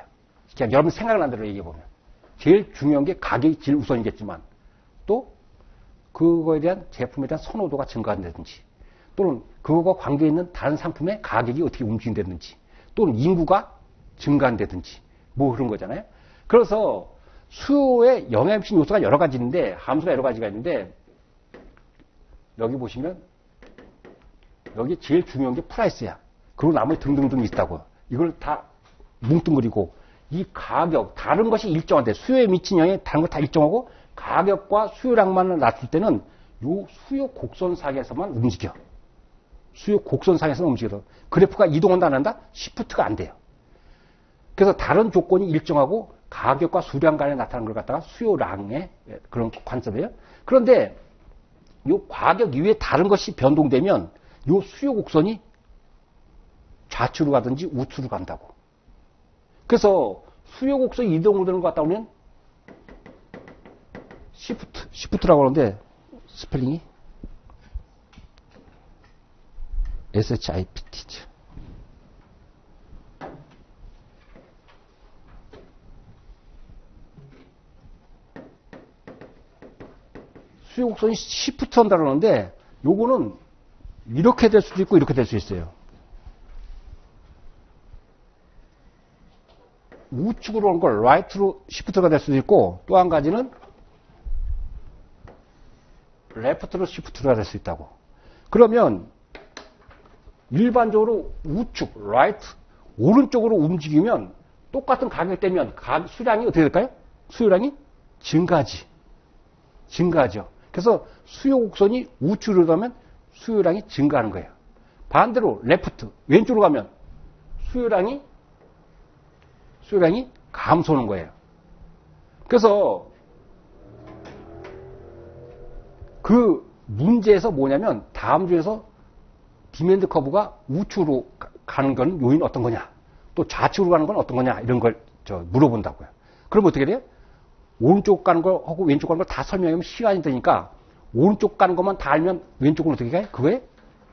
A: 그냥 여러분 생각나는 대로 얘기해보면 제일 중요한 게 가격이 제일 우선이겠지만 또 그거에 대한 제품에 대한 선호도가 증가한다든지 또는 그거와 관계 있는 다른 상품의 가격이 어떻게 움직인다든지 또는 인구가 증가한다든지 뭐 그런 거잖아요. 그래서 수요에 영향을 미치는 요소가 여러 가지 있는데, 함수가 여러 가지가 있는데, 여기 보시면 여기 제일 중요한 게 프라이스야. 그리고 나머지 등등등 있다고. 이걸 다 뭉뚱그리고 이 가격, 다른 것이 일정한데 수요에 미친 영향이 다른 거 다 일정하고 가격과 수요량만 낮출 때는 요 수요 곡선상에서만 움직여. 수요 곡선상에서만 움직여. 그래프가 이동한다 안 한다? 시프트가 안 돼요. 그래서 다른 조건이 일정하고 가격과 수량 간에 나타나는 걸 갖다가 수요량의 그런 관점이에요. 그런데 요 가격 이외에 다른 것이 변동되면 요 수요 곡선이 좌측으로 가든지 우측으로 간다고. 그래서 수요 곡선이 이동으로 되는 것 같다 보면 시프트라고 하는데 스펠링이 SHIFT죠. 수요 곡선이 시프트 한다 그러는데 요거는 이렇게 될 수도 있고 이렇게 될 수 있어요. 우측으로 온 걸 라이트로 시프트가 될 수도 있고 또 한 가지는 레프트로 시프트가 될 수 있다고. 그러면 일반적으로 우측, 라이트, 오른쪽으로 움직이면 똑같은 가격대면 수량이 어떻게 될까요? 수요량이 증가하죠. 그래서 수요 곡선이 우측으로 가면 수요량이 증가하는 거예요. 반대로 레프트, 왼쪽으로 가면 수요량이 감소하는 거예요. 그래서 그 문제에서 뭐냐면 다음 주에서 디맨드 커브가 우측으로 가는 건 요인 어떤 거냐, 또 좌측으로 가는 건 어떤 거냐 이런 걸 물어본다고요. 그럼 어떻게 돼요? 오른쪽 가는 거 하고 왼쪽 가는 걸 다 설명하면 시간이 되니까 오른쪽 가는 것만 다 알면 왼쪽으로 어떻게 가요? 그거에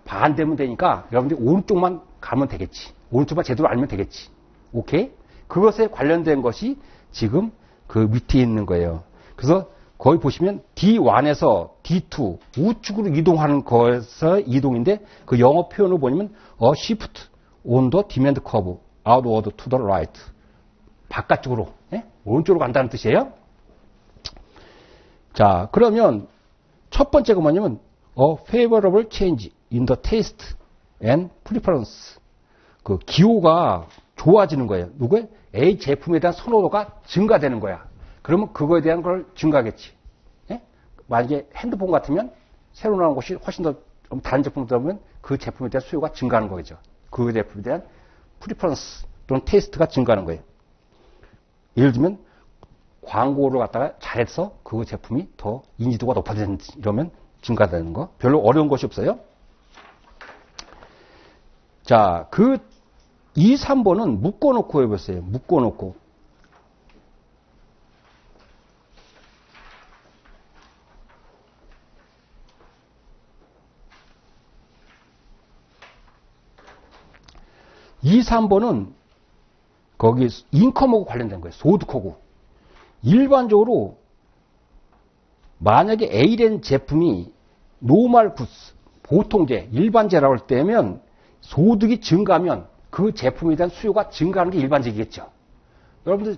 A: 반대면 되니까 여러분들이 오른쪽만 가면 되겠지. 오른쪽만 제대로 알면 되겠지. 오케이? 그것에 관련된 것이 지금 그 밑에 있는 거예요. 그래서 거기 보시면 D1에서 D2 우측으로 이동하는 거에서 이동인데 그 영어 표현을 보면 shift on the demand curve outward to the right. 바깥쪽으로, 오른쪽으로 간다는 뜻이에요. 자, 그러면 첫 번째가 뭐냐면 favorable change in the taste and preference. 그 기호가 좋아지는 거예요. 누구의? A 제품에 대한 선호도가 증가되는 거야. 그러면 그거에 대한 걸 증가하겠지. 예? 만약에 핸드폰 같으면 새로 나온 것이 훨씬 더 다른 제품을 들어보면 그 제품에 대한 수요가 증가하는 거겠죠. 그 제품에 대한 프리퍼런스 또는 테이스트가 증가하는 거예요. 예를 들면 광고를 갖다가 잘해서 그 제품이 더 인지도가 높아지는지 이러면 증가되는 거. 별로 어려운 것이 없어요. 자, 그 2, 3번은 묶어놓고 해보세요. 묶어놓고. 이 3번은 거기 인컴하고 관련된 거예요. 소득하고. 일반적으로 만약에 A라는 제품이 노멀 구스, 보통제, 일반제라고 할 때면 소득이 증가하면 그 제품에 대한 수요가 증가하는 게 일반적이겠죠. 여러분들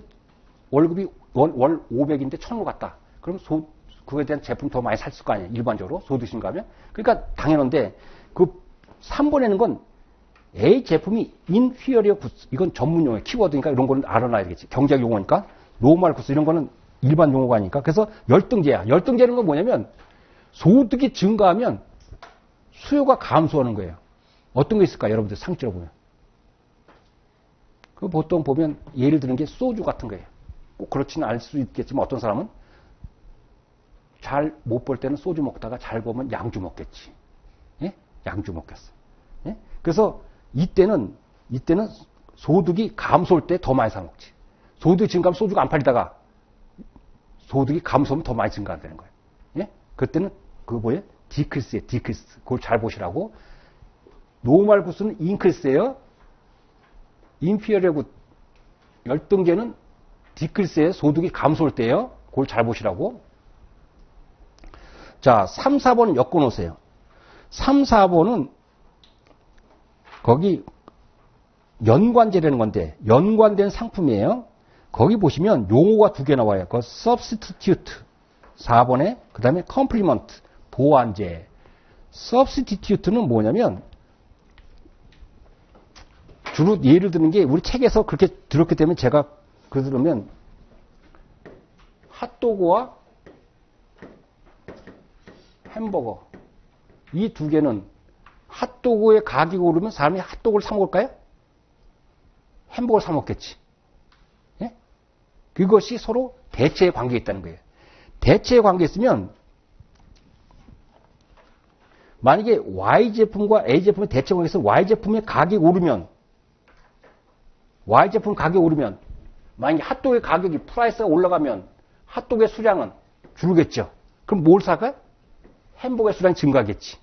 A: 월급이 월 500인데 1000원 같다. 그럼 그거에 대한 제품 더 많이 살 거 아니에요. 일반적으로 소득이 증가하면. 그러니까 당연한데 그 3번에는 건 A 제품이 inferior goods. 이건 전문 용어, 키워드니까 이런 거는 알아놔야 되겠지. 경제학 용어니까. 노멀 구스 이런 거는 일반 용어가 아니니까. 그래서 열등제야. 열등제는 건 뭐냐면 소득이 증가하면 수요가 감소하는 거예요. 어떤 게 있을까? 여러분들 상식적으로 보면. 그 보통 보면 예를 드는 게 소주 같은 거예요. 꼭 그렇지는 않을 수 있겠지만 어떤 사람은 잘 못 볼 때는 소주 먹다가 잘 보면 양주 먹겠지. 예? 양주 먹겠어. 예? 그래서 이때는 소득이 감소할 때 더 많이 사 먹지. 소득이 증가하면 소주가 안 팔리다가 소득이 감소하면 더 많이 증가되는 거예요. 예? 그때는 그거 뭐예요? 디크리스예요. 디크리스. 그걸 잘 보시라고. 노멀 구스는 인크리스예요. 인피어리어 굿 열등제는 디크리스예요. 소득이 감소할 때예요. 그걸 잘 보시라고. 자, 3, 4번은 엮어 놓으세요. 3, 4번은 거기 연관제라는 건데 연관된 상품이에요. 거기 보시면 용어가 두 개 나와요. 그 substitute 4번에 그 다음에 complement 보완제. substitute는 뭐냐면 주로 예를 드는 게 우리 책에서 그렇게 들었기 때문에 제가 그러면 핫도그와 햄버거 이 두 개는 핫도그의 가격이 오르면 사람이 핫도그를 사 먹을까요? 햄버거를 사 먹겠지. 예? 그것이 서로 대체의 관계에 있다는 거예요. 대체의 관계에 있으면 만약에 Y 제품과 A 제품의 대체 관계에서 Y 제품의 가격이 오르면, 만약에 핫도그의 가격이 프라이스가 올라가면 핫도그의 수량은 줄겠죠. 그럼 뭘 사가? 햄버거의 수량이 증가하겠지.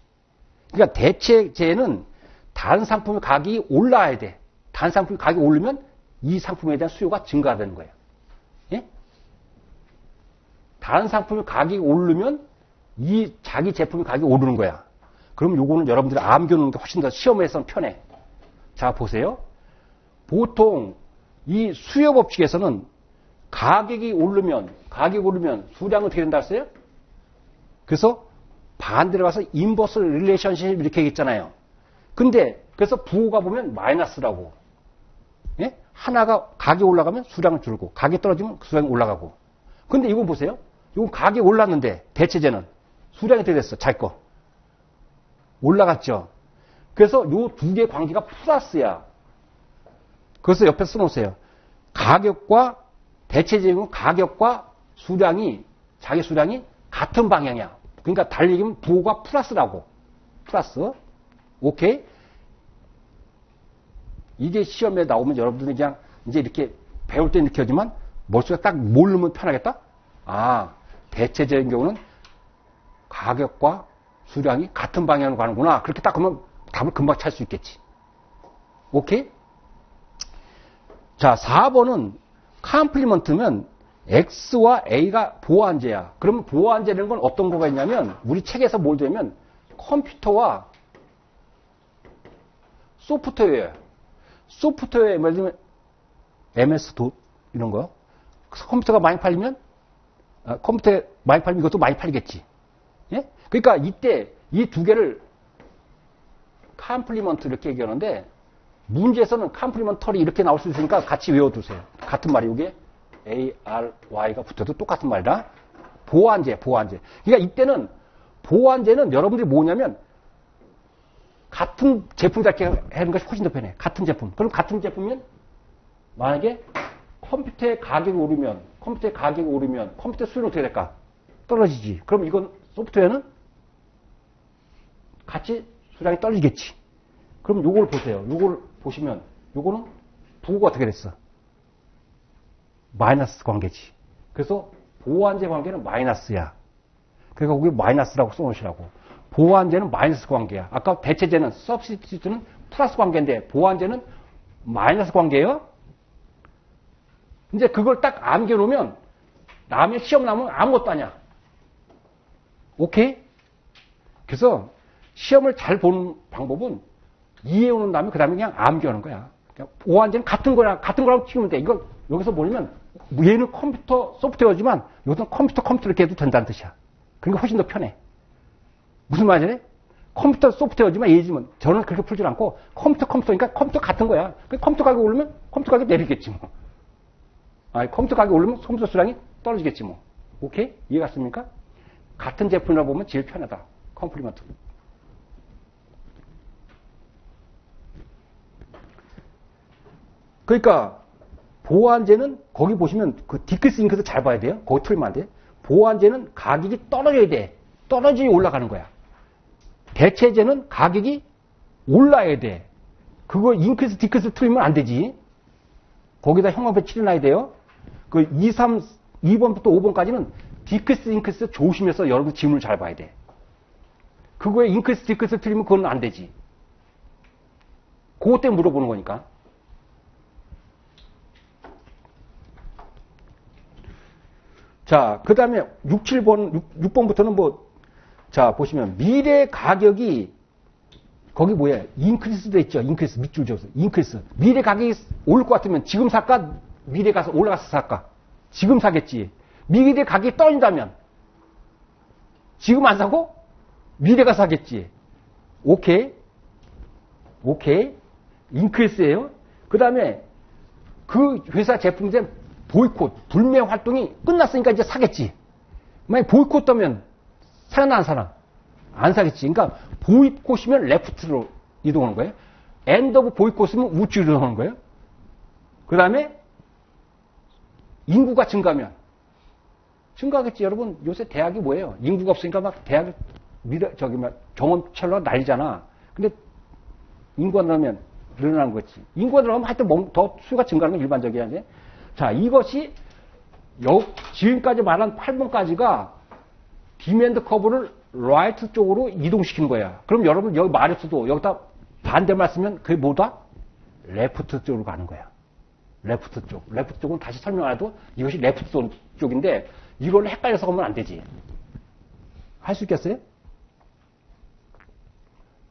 A: 그러니까 대체제는 다른 상품의 가격이 올라야 돼. 다른 상품의 가격이 오르면 이 상품에 대한 수요가 증가되는 거예요. 예? 다른 상품의 가격이 오르면 이 자기 제품의 가격이 오르는 거야. 그럼 요거는 여러분들이 암겨놓는 게 훨씬 더 시험에서는 편해. 자, 보세요. 보통 이 수요 법칙에서는 가격이 오르면 수량은 어떻게 된다 했어요? 그래서 반대로 가서 인버스 릴레이션십 이렇게 얘기했잖아요. 근데 그래서 부호가 보면 마이너스라고. 예? 하나가 가격이 올라가면 수량은 줄고 가격이 떨어지면 수량이 올라가고. 근데 이거 보세요. 이건 가격이 올랐는데 대체제는 수량이 어떻게 됐어? 자기 거. 올라갔죠. 그래서 요 두 개의 관계가 플러스야. 그래서 옆에 써놓으세요. 가격과 대체적인 가격과 수량이 자기 수량이 같은 방향이야. 그러니까 달리 얘기하면 부호가 플러스라고. 플러스. 오케이? 이게 시험에 나오면 여러분들이 그냥 이제 이렇게 배울 때 이렇게 하지만 머릿속에 딱 뭘 넣으면 편하겠다? 아, 대체적인 경우는 가격과 수량이 같은 방향으로 가는구나. 그렇게 딱 하면 답을 금방 찾을 수 있겠지. 오케이? 자, 4번은 컴플리먼트면 X와 A가 보완제야. 그러면 보완제라는 건 어떤 거가 있냐면 우리 책에서 뭘 되면 컴퓨터와 소프트웨어. 소프트웨어, 예를 들면 MS 도 이런 거. 컴퓨터가 많이 팔리면 컴퓨터에 많이 팔리면 이것도 많이 팔리겠지. 예? 그러니까 이때 이 두 개를 컴플리먼트 이렇게 얘기하는데 문제에서는 컴플리먼터리 이렇게 나올 수 있으니까 같이 외워두세요. 같은 말이 이게 A, R, Y가 붙어도 똑같은 말이다. 보완제. 그러니까 이때는 보완제는 여러분들이 뭐냐면 같은 제품 잡기 하는 것이 훨씬 더 편해. 같은 제품. 그럼 같은 제품이면 만약에 컴퓨터의 가격이 오르면 컴퓨터 수요는 어떻게 될까? 떨어지지. 그럼 이건 소프트웨어는 같이 수량이 떨어지겠지. 그럼 요걸 보세요. 요걸 보시면 요거는 부호가 어떻게 됐어? 마이너스 관계지. 그래서 보완제 관계는 마이너스야. 그러니까 거기 마이너스라고 써놓으시라고. 보완제는 마이너스 관계야. 아까 대체제는 서브스티튜트는 플러스 관계인데 보완제는 마이너스 관계예요. 이제 그걸 딱 암겨놓으면 다음에 시험 나오면 아무것도 아니야. 오케이? 그래서 시험을 잘 보는 방법은 이해해오는 다음에 그 다음에 그냥 암기하는 거야. 보완제는 같은 거라고 치면 돼. 이거 여기서 보면 얘는 컴퓨터 소프트웨어지만 이것은 컴퓨터 이렇게 해도 된다는 뜻이야. 그러니까 훨씬 더 편해. 무슨 말이지? 컴퓨터 소프트웨어지만 얘지만 저는 그렇게 풀지 않고 컴퓨터니까 컴퓨터 같은 거야. 컴퓨터 가격 오르면 컴퓨터 가격 내리겠지 뭐. 아니, 컴퓨터 가격 오르면 컴퓨터 수량이 떨어지겠지 뭐. 오케이? 이해 갔습니까? 같은 제품이라 보면 제일 편하다. 컴플리먼트. 그러니까 보완제는 거기 보시면 그 디크리스 잉크도 잘 봐야 돼요. 거기 틀리면 안 돼. 보완제는 가격이 떨어져야 돼. 떨어지니 올라가는 거야. 대체제는 가격이 올라야 돼. 그거 잉크리스 디크리스 틀리면 안 되지. 거기다 형광펜 칠해놔야 돼요. 그 2번부터 5번까지는 디크리스 잉크리스 조심해서 여러분 지문을 잘 봐야 돼. 그거에 잉크리스 디크리스 틀리면 그건 안 되지. 그것 때문에 물어보는 거니까. 자, 그 다음에 6번부터는 뭐, 자, 보시면, 미래 가격이, 거기 뭐야, 인크리스도 있죠. 인크리스, 밑줄 지어서. 인크리스. 미래 가격이 오를 것 같으면 지금 살까? 미래 가서 올라가서 살까? 지금 사겠지. 미래 가격이 떨어진다면, 지금 안 사고? 미래가 사겠지. 오케이. 인크리스예요. 그 다음에, 그 회사 제품에 보이콧, 불매 활동이 끝났으니까 이제 사겠지. 만약 보이콧하면 사나 안 사나? 안 사겠지. 그러니까 보이콧이면 레프트로 이동하는 거예요. 엔드 오브 보이콧이면 우측으로 이동하는 거예요. 그 다음에 인구가 증가하면 증가하겠지. 여러분 요새 대학이 뭐예요? 인구가 없으니까 막 대학을 정원철로 난리잖아. 근데 인구가 늘어나면 늘어나는 거지. 인구가 늘어나면 하여튼 더 수요가 증가하는 건 일반적이야. 이제. 자, 이것이 지금까지 말한 8번까지가 디맨드 커브를 라이트 쪽으로 이동시키는 거야. 그럼 여러분 여기 말했어도 여기다 반대말 쓰면 그게 뭐다? 레프트 쪽으로 가는 거야. 레프트 쪽. 레프트 쪽은 다시 설명 안 해도 이것이 레프트 쪽인데 이걸 헷갈려서 가면 안 되지. 할 수 있겠어요?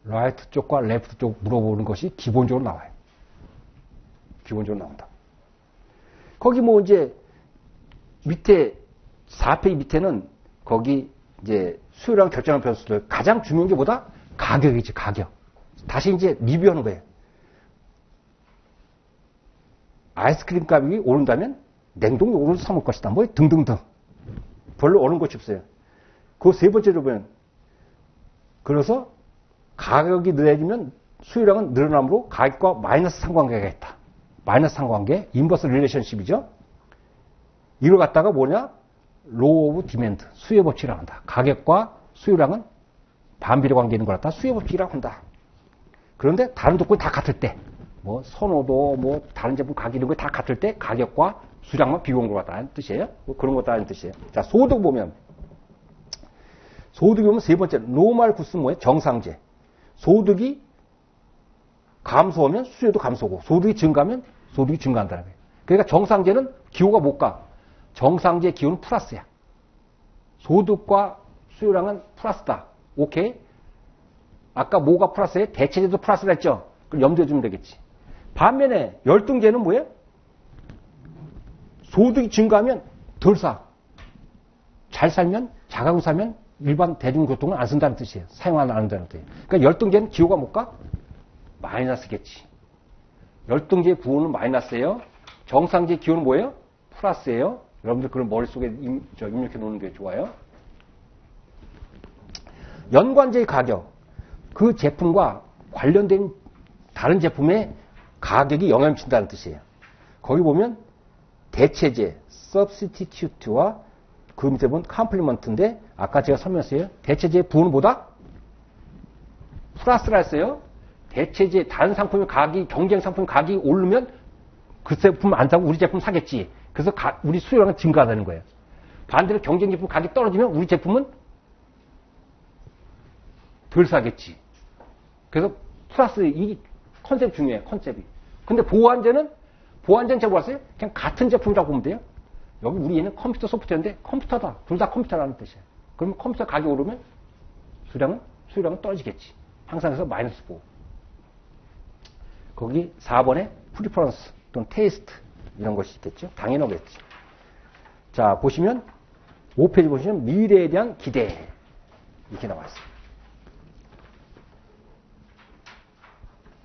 A: 라이트 쪽과 레프트 쪽 물어보는 것이 기본적으로 나와요. 기본적으로 나온다. 거기 뭐 이제 밑에 4페이지 밑에는 거기 이제 수요량 결정하는 변수들 가장 중요한 게 뭐다? 가격이지, 가격. 다시 이제 리뷰하는 거예요. 아이스크림 가격이 오른다면 냉동이 오르면서 사 먹을 것이다. 뭐 등등등. 별로 오른 것이 없어요. 그 세 번째로 보면 그래서 가격이 늘어지면 수요량은 늘어남으로 가격과 마이너스 상관계가 있다. 마이너스 상관계, 인버스 릴레이션십이죠. 이걸 갖다가 뭐냐? 로우 오브 디맨드, 수요 법칙이라고 한다. 가격과 수요량은 반비례 관계 있는 걸 갖다 수요 법칙이라고 한다. 그런데 다른 조건이 다 같을 때, 뭐 선호도, 뭐 다른 제품 가격 이런 거 다 같을 때 가격과 수량만 비교한 것 같다는 뜻이에요. 뭐 그런 것다는 뜻이에요. 자, 소득 보면 세 번째 노멀 구스 뭐예요? 정상제. 소득이 감소하면 수요도 감소고 소득이 증가하면 소득이 증가한다는 거예요. 그러니까 정상제는 기호가 못 가. 정상제 기호는 플러스야. 소득과 수요량은 플러스다. 오케이? 아까 뭐가 플러스예요? 대체제도 플러스라 했죠? 그럼 염두해 주면 되겠지. 반면에 열등제는 뭐예요? 소득이 증가하면 덜 사. 잘 살면, 자가용 사면 일반 대중교통을 안 쓴다는 뜻이에요. 사용 안 한다는 뜻이에요. 그러니까 열등제는 기호가 못 가? 마이너스겠지. 열등제 부호는 마이너스예요. 정상제 기호는 뭐예요? 플러스예요. 여러분들 그걸 머릿속에 입력해 놓는 게 좋아요. 연관제의 가격. 그 제품과 관련된 다른 제품의 가격이 영향을 미친다는 뜻이에요. 거기 보면 대체제, substitute와 그 밑에 보면 complement인데 아까 제가 설명했어요. 대체제의 부호는 뭐다? 플러스라 했어요. 대체제 다른 상품의 가격이 경쟁 상품 가격이 오르면 그 제품 안 사고 우리 제품 사겠지. 그래서 우리 수요량은 증가하는 거예요. 반대로 경쟁 제품 가격이 떨어지면 우리 제품은 덜 사겠지. 그래서 플러스 이 컨셉 중요해요. 컨셉이. 근데 보완제는 제가 뭐였어요? 그냥 같은 제품이라고 보면 돼요. 여기 우리 얘는 컴퓨터 소프트웨어인데 컴퓨터다. 둘 다 컴퓨터라는 뜻이에요. 그러면 컴퓨터 가격이 오르면 수요량은 떨어지겠지. 항상 해서 마이너스 보고. 거기 4번에 프리퍼런스 또는 테이스트 이런 것이 있겠죠. 당연하겠지. 자, 보시면 5페이지 보시면 미래에 대한 기대 이렇게 나와 있어요.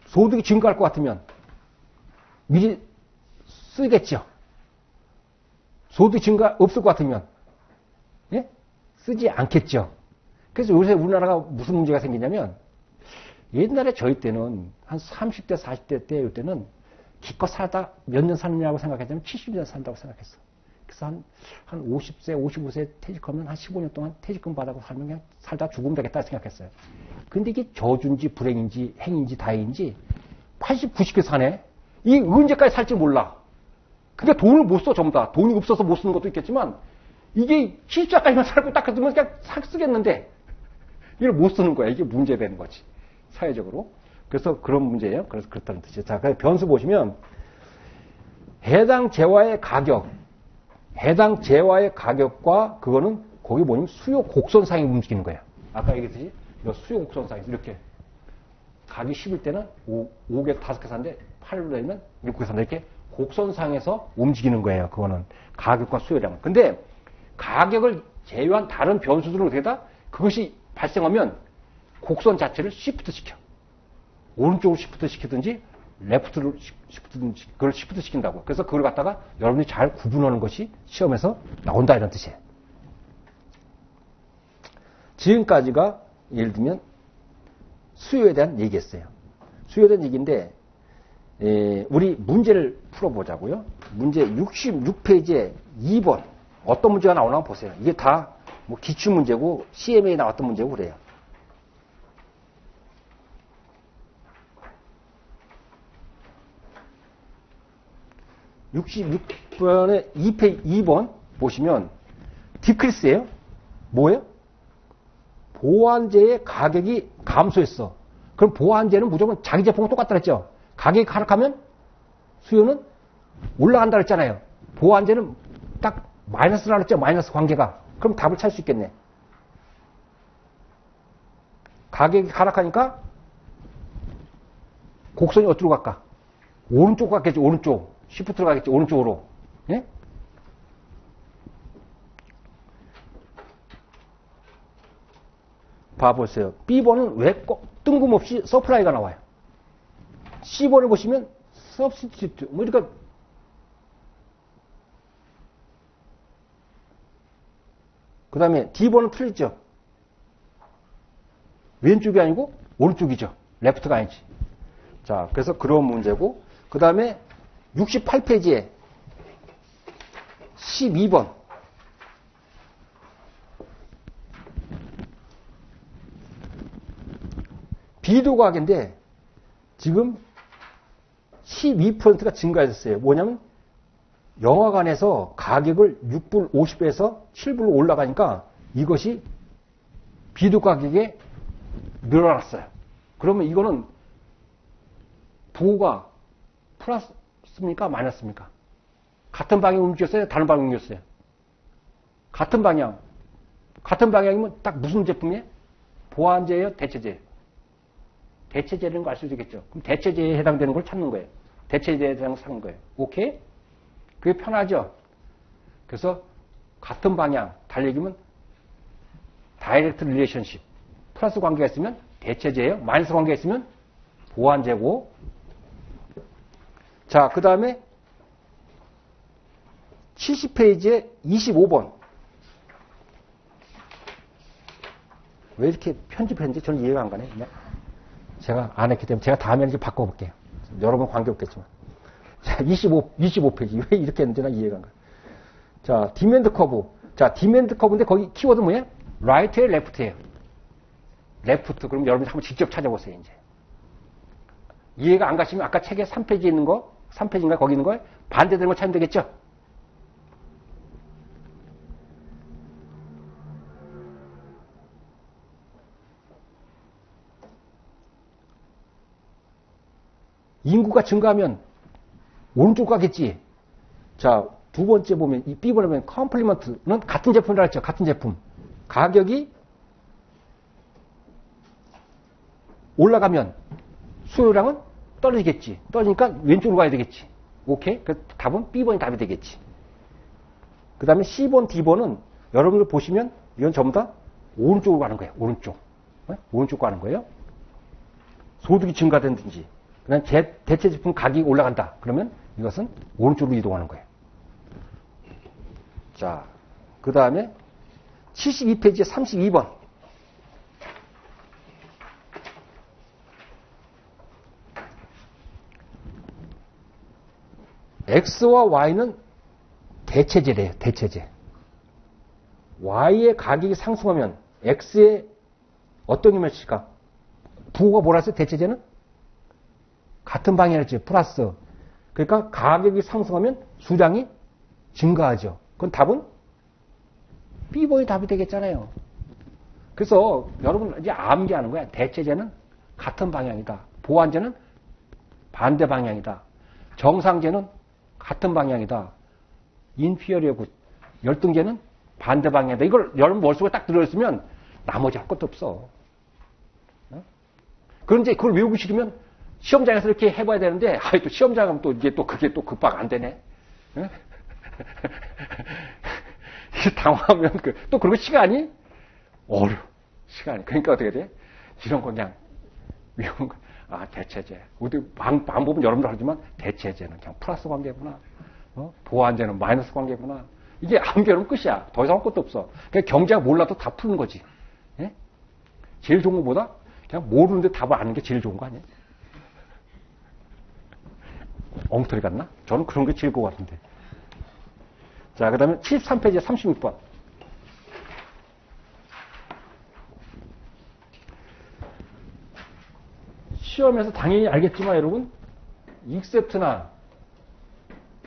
A: 소득이 증가할 것 같으면 미리 쓰겠죠. 소득 증가 없을 것 같으면 예? 쓰지 않겠죠. 그래서 요새 우리나라가 무슨 문제가 생기냐면 옛날에 저희 때는 한 30대 40대 때는 기껏 살다 몇 년 사느냐고 생각했다면 70년 산다고 생각했어. 그래서 한 50세 55세 퇴직하면 한 15년 동안 퇴직금 받아서 살면 그냥 살다 죽으면 되겠다 생각했어요. 근데 이게 저주인지 불행인지 행인지 다행인지 80, 90개 사네. 이 언제까지 살지 몰라. 근데 돈을 못 써, 전부 다. 돈이 없어서 못 쓰는 것도 있겠지만, 이게 70살까지만 살고 딱 그러면 그냥 쓰겠는데, 이걸 못 쓰는 거야. 이게 문제되는 거지. 사회적으로. 그래서 그런 문제예요. 그래서 그렇다는 뜻이에요. 자, 변수 보시면, 해당 재화의 가격과 그거는 거기 뭐냐면 수요 곡선상이 움직이는 거예요. 아까 얘기했듯이, 수요 곡선상에서 이렇게. 가격이 10일 때는 5개, 5개 사는데 8일 되면 6개 산다. 이렇게 곡선상에서 움직이는 거예요. 그거는 가격과 수요량. 근데 가격을 제외한 다른 변수들은 어떻게 다 그것이 발생하면 곡선 자체를 시프트 시켜. 오른쪽으로 시프트 시키든지 레프트로 시프트든지 그걸 시프트 시킨다고. 그래서 그걸 갖다가 여러분이 잘 구분하는 것이 시험에서 나온다 이런 뜻이에요. 지금까지가 예를 들면 수요에 대한 얘기였어요. 수요에 대한 얘기인데 우리 문제를 풀어보자고요. 문제 66페이지에 2번 어떤 문제가 나오나 보세요. 이게 다 뭐 기출문제고 CMA에 나왔던 문제고 그래요. 66번에 2번 보시면 디크리스예요. 뭐예요? 보완제의 가격이 감소했어. 그럼 보완제는 무조건 자기 제품과 똑같다 그랬죠. 가격이 하락하면 수요는 올라간다 그랬잖아요. 보완제는 딱 마이너스라 그랬죠. 마이너스 관계가. 그럼 답을 찾을 수 있겠네. 가격이 하락하니까 곡선이 어디로 갈까? 오른쪽 갔겠지. 오른쪽. 시프트로 가겠지. 오른쪽으로. 예? 봐보세요. B번은 왜 꼭 뜬금없이 서플라이가 나와요? C번을 보시면 서브스티튜트. 뭐 그러니까 그 다음에 D번은 틀리죠. 왼쪽이 아니고 오른쪽이죠. 레프트가 아니지. 자, 그래서 그런 문제고, 그 다음에 68페이지에 12번. 비도가격인데 지금 12%가 증가했어요. 뭐냐면 영화관에서 가격을 6불 50에서 7불로 올라가니까 이것이 비도 가격에 늘어났어요. 그러면 이거는 부호가 플러스입니까? 마이너스입니까? 같은 방향 움직였어요? 다른 방향 움직였어요? 같은 방향. 같은 방향이면 딱 무슨 제품이에요? 보완제예요? 대체제예요? 대체제라는 거 알 수 있겠죠. 그럼 대체제에 해당되는 걸 찾는 거예요. 대체제에 해당되는 걸 찾는 거예요. 오케이? 그게 편하죠? 그래서 같은 방향, 달리기면 다이렉트 릴레이션십. 플러스 관계가 있으면 대체제예요. 마이너스 관계가 있으면 보완제고. 자, 그 다음에 70페이지에 25번. 왜 이렇게 편집했는지 저는 이해가 안 가네. 그냥. 제가 안 했기 때문에 제가 다음에 이렇게 바꿔볼게요. 여러분 관계없겠지만. 자, 25페이지. 왜 이렇게 했는지 나 이해가 안 가. 자, 디맨드 커브. 자, 디맨드 커브인데 거기 키워드 뭐예요? 라이트예요, 레프트예요? 레프트. 그럼 여러분이 한번 직접 찾아보세요, 이제. 이해가 안 가시면 아까 책에 3페이지에 있는 거, 3페이지인가 거기 있는 거에 반대되는 거 찾으면 되겠죠? 인구가 증가하면 오른쪽 가겠지. 자, 두 번째 보면 이 B번에 보면 컴플리먼트는 같은 제품이라 했죠. 같은 제품. 가격이 올라가면 수요량은 떨어지겠지. 떨어지니까 왼쪽으로 가야 되겠지. 오케이? 그 답은 B번이 답이 되겠지. 그 다음에 C번, D번은 여러분들 보시면 이건 전부 다 오른쪽으로 가는 거예요. 오른쪽. 오른쪽 가는 거예요. 소득이 증가된든지. 그다음 대체 제품 가격이 올라간다. 그러면 이것은 오른쪽으로 이동하는 거예요. 자, 그 다음에 72페이지에 32번. X와 Y는 대체제래요. 대체제. Y의 가격이 상승하면 X에 어떤 힘을 칠까? 부호가 뭐라 했어요? 대체제는? 같은 방향이었지. 플러스. 그러니까 가격이 상승하면 수량이 증가하죠. 그건 답은 B번이 답이 되겠잖아요. 그래서 여러분 이제 암기하는 거야. 대체제는 같은 방향이다. 보완제는 반대 방향이다. 정상제는 같은 방향이다. 인피어리어 열등제는 반대 방향이다. 이걸 여러분 머릿속에 딱 들어있으면 나머지 할 것도 없어. 그런데 그걸 외우기 싫으면 시험장에서 이렇게 해봐야 되는데, 또 시험장 하면 또 이게 또 그게 또 급박 안 되네. 당황하면 또 그리고 시간이 시간이. 그러니까 어떻게 돼? 이런 거 그냥 외우는 거. 아, 대체제. 우리 방법은 여러분들 하지만 대체제는 그냥 플러스 관계구나. 보완제는 마이너스 관계구나. 이게 암기하면 끝이야. 더 이상 할 것도 없어. 그러니까 경제가 몰라도 다 푸는 거지. 예? 제일 좋은 것보다 그냥 모르는데 답을 아는 게 제일 좋은 거 아니에요? 엉터리 같나? 저는 그런 게 제일 것 같은데. 자, 그 다음에 73페이지에 36번. 시험에서 당연히 알겠지만 여러분, 익셉트나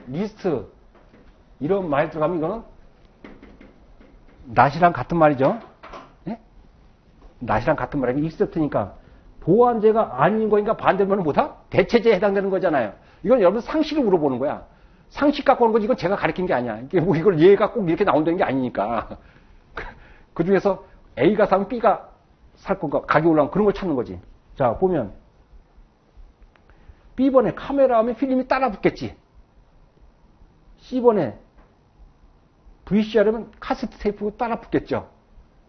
A: 리스트 이런 말 들어가면 이거는 not이랑 같은 말이죠. 예? not이랑 같은 말이니까 except니까 보완제가 아닌 거니까 반대면은 뭐다? 대체제에 해당되는 거잖아요. 이건 여러분 상식을 물어보는 거야. 상식 갖고 오는 거지 이건 제가 가르친 게 아니야. 이게 뭐 이걸 얘가 꼭 이렇게 나온다는 게 아니니까. 그 중에서 A가 사면 B가 살 건가, 가격이 올라가면 그런 걸 찾는 거지. 자, 보면 B번에 카메라 하면 필름이 따라 붙겠지. C번에 VCR하면 카세트 테이프 따라 붙겠죠.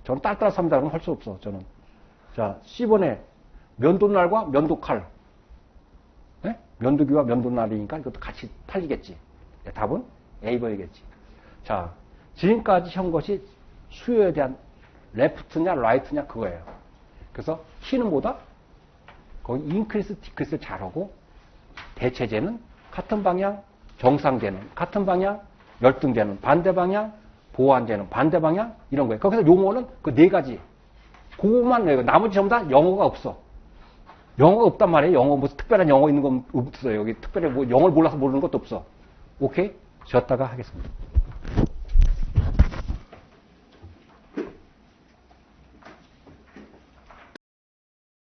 A: 저는 따라 삽니다. 그러면 할 수 없어, 저는. 자, C번에 면도날과 면도칼. 네? 면도기와 면도날이니까 이것도 같이 팔리겠지. 네, 답은 A번이겠지. 자, 지금까지 한 것이 수요에 대한 레프트냐, 라이트냐, 그거예요. 그래서 C는 뭐다? 거기 인크리스, 디크리스를 잘하고, 대체제는 같은 방향, 정상되는, 같은 방향, 열등되는, 반대 방향, 보완되는, 반대 방향, 이런 거예요. 거기서 용어는 그 네 가지. 그거만 외우고, 나머지 전부 다 영어가 없어. 영어가 없단 말이에요. 영어, 무슨 특별한 영어 있는 건 없어요. 여기 특별히 뭐 영어를 몰라서 모르는 것도 없어. 오케이? 쉬었다가 하겠습니다.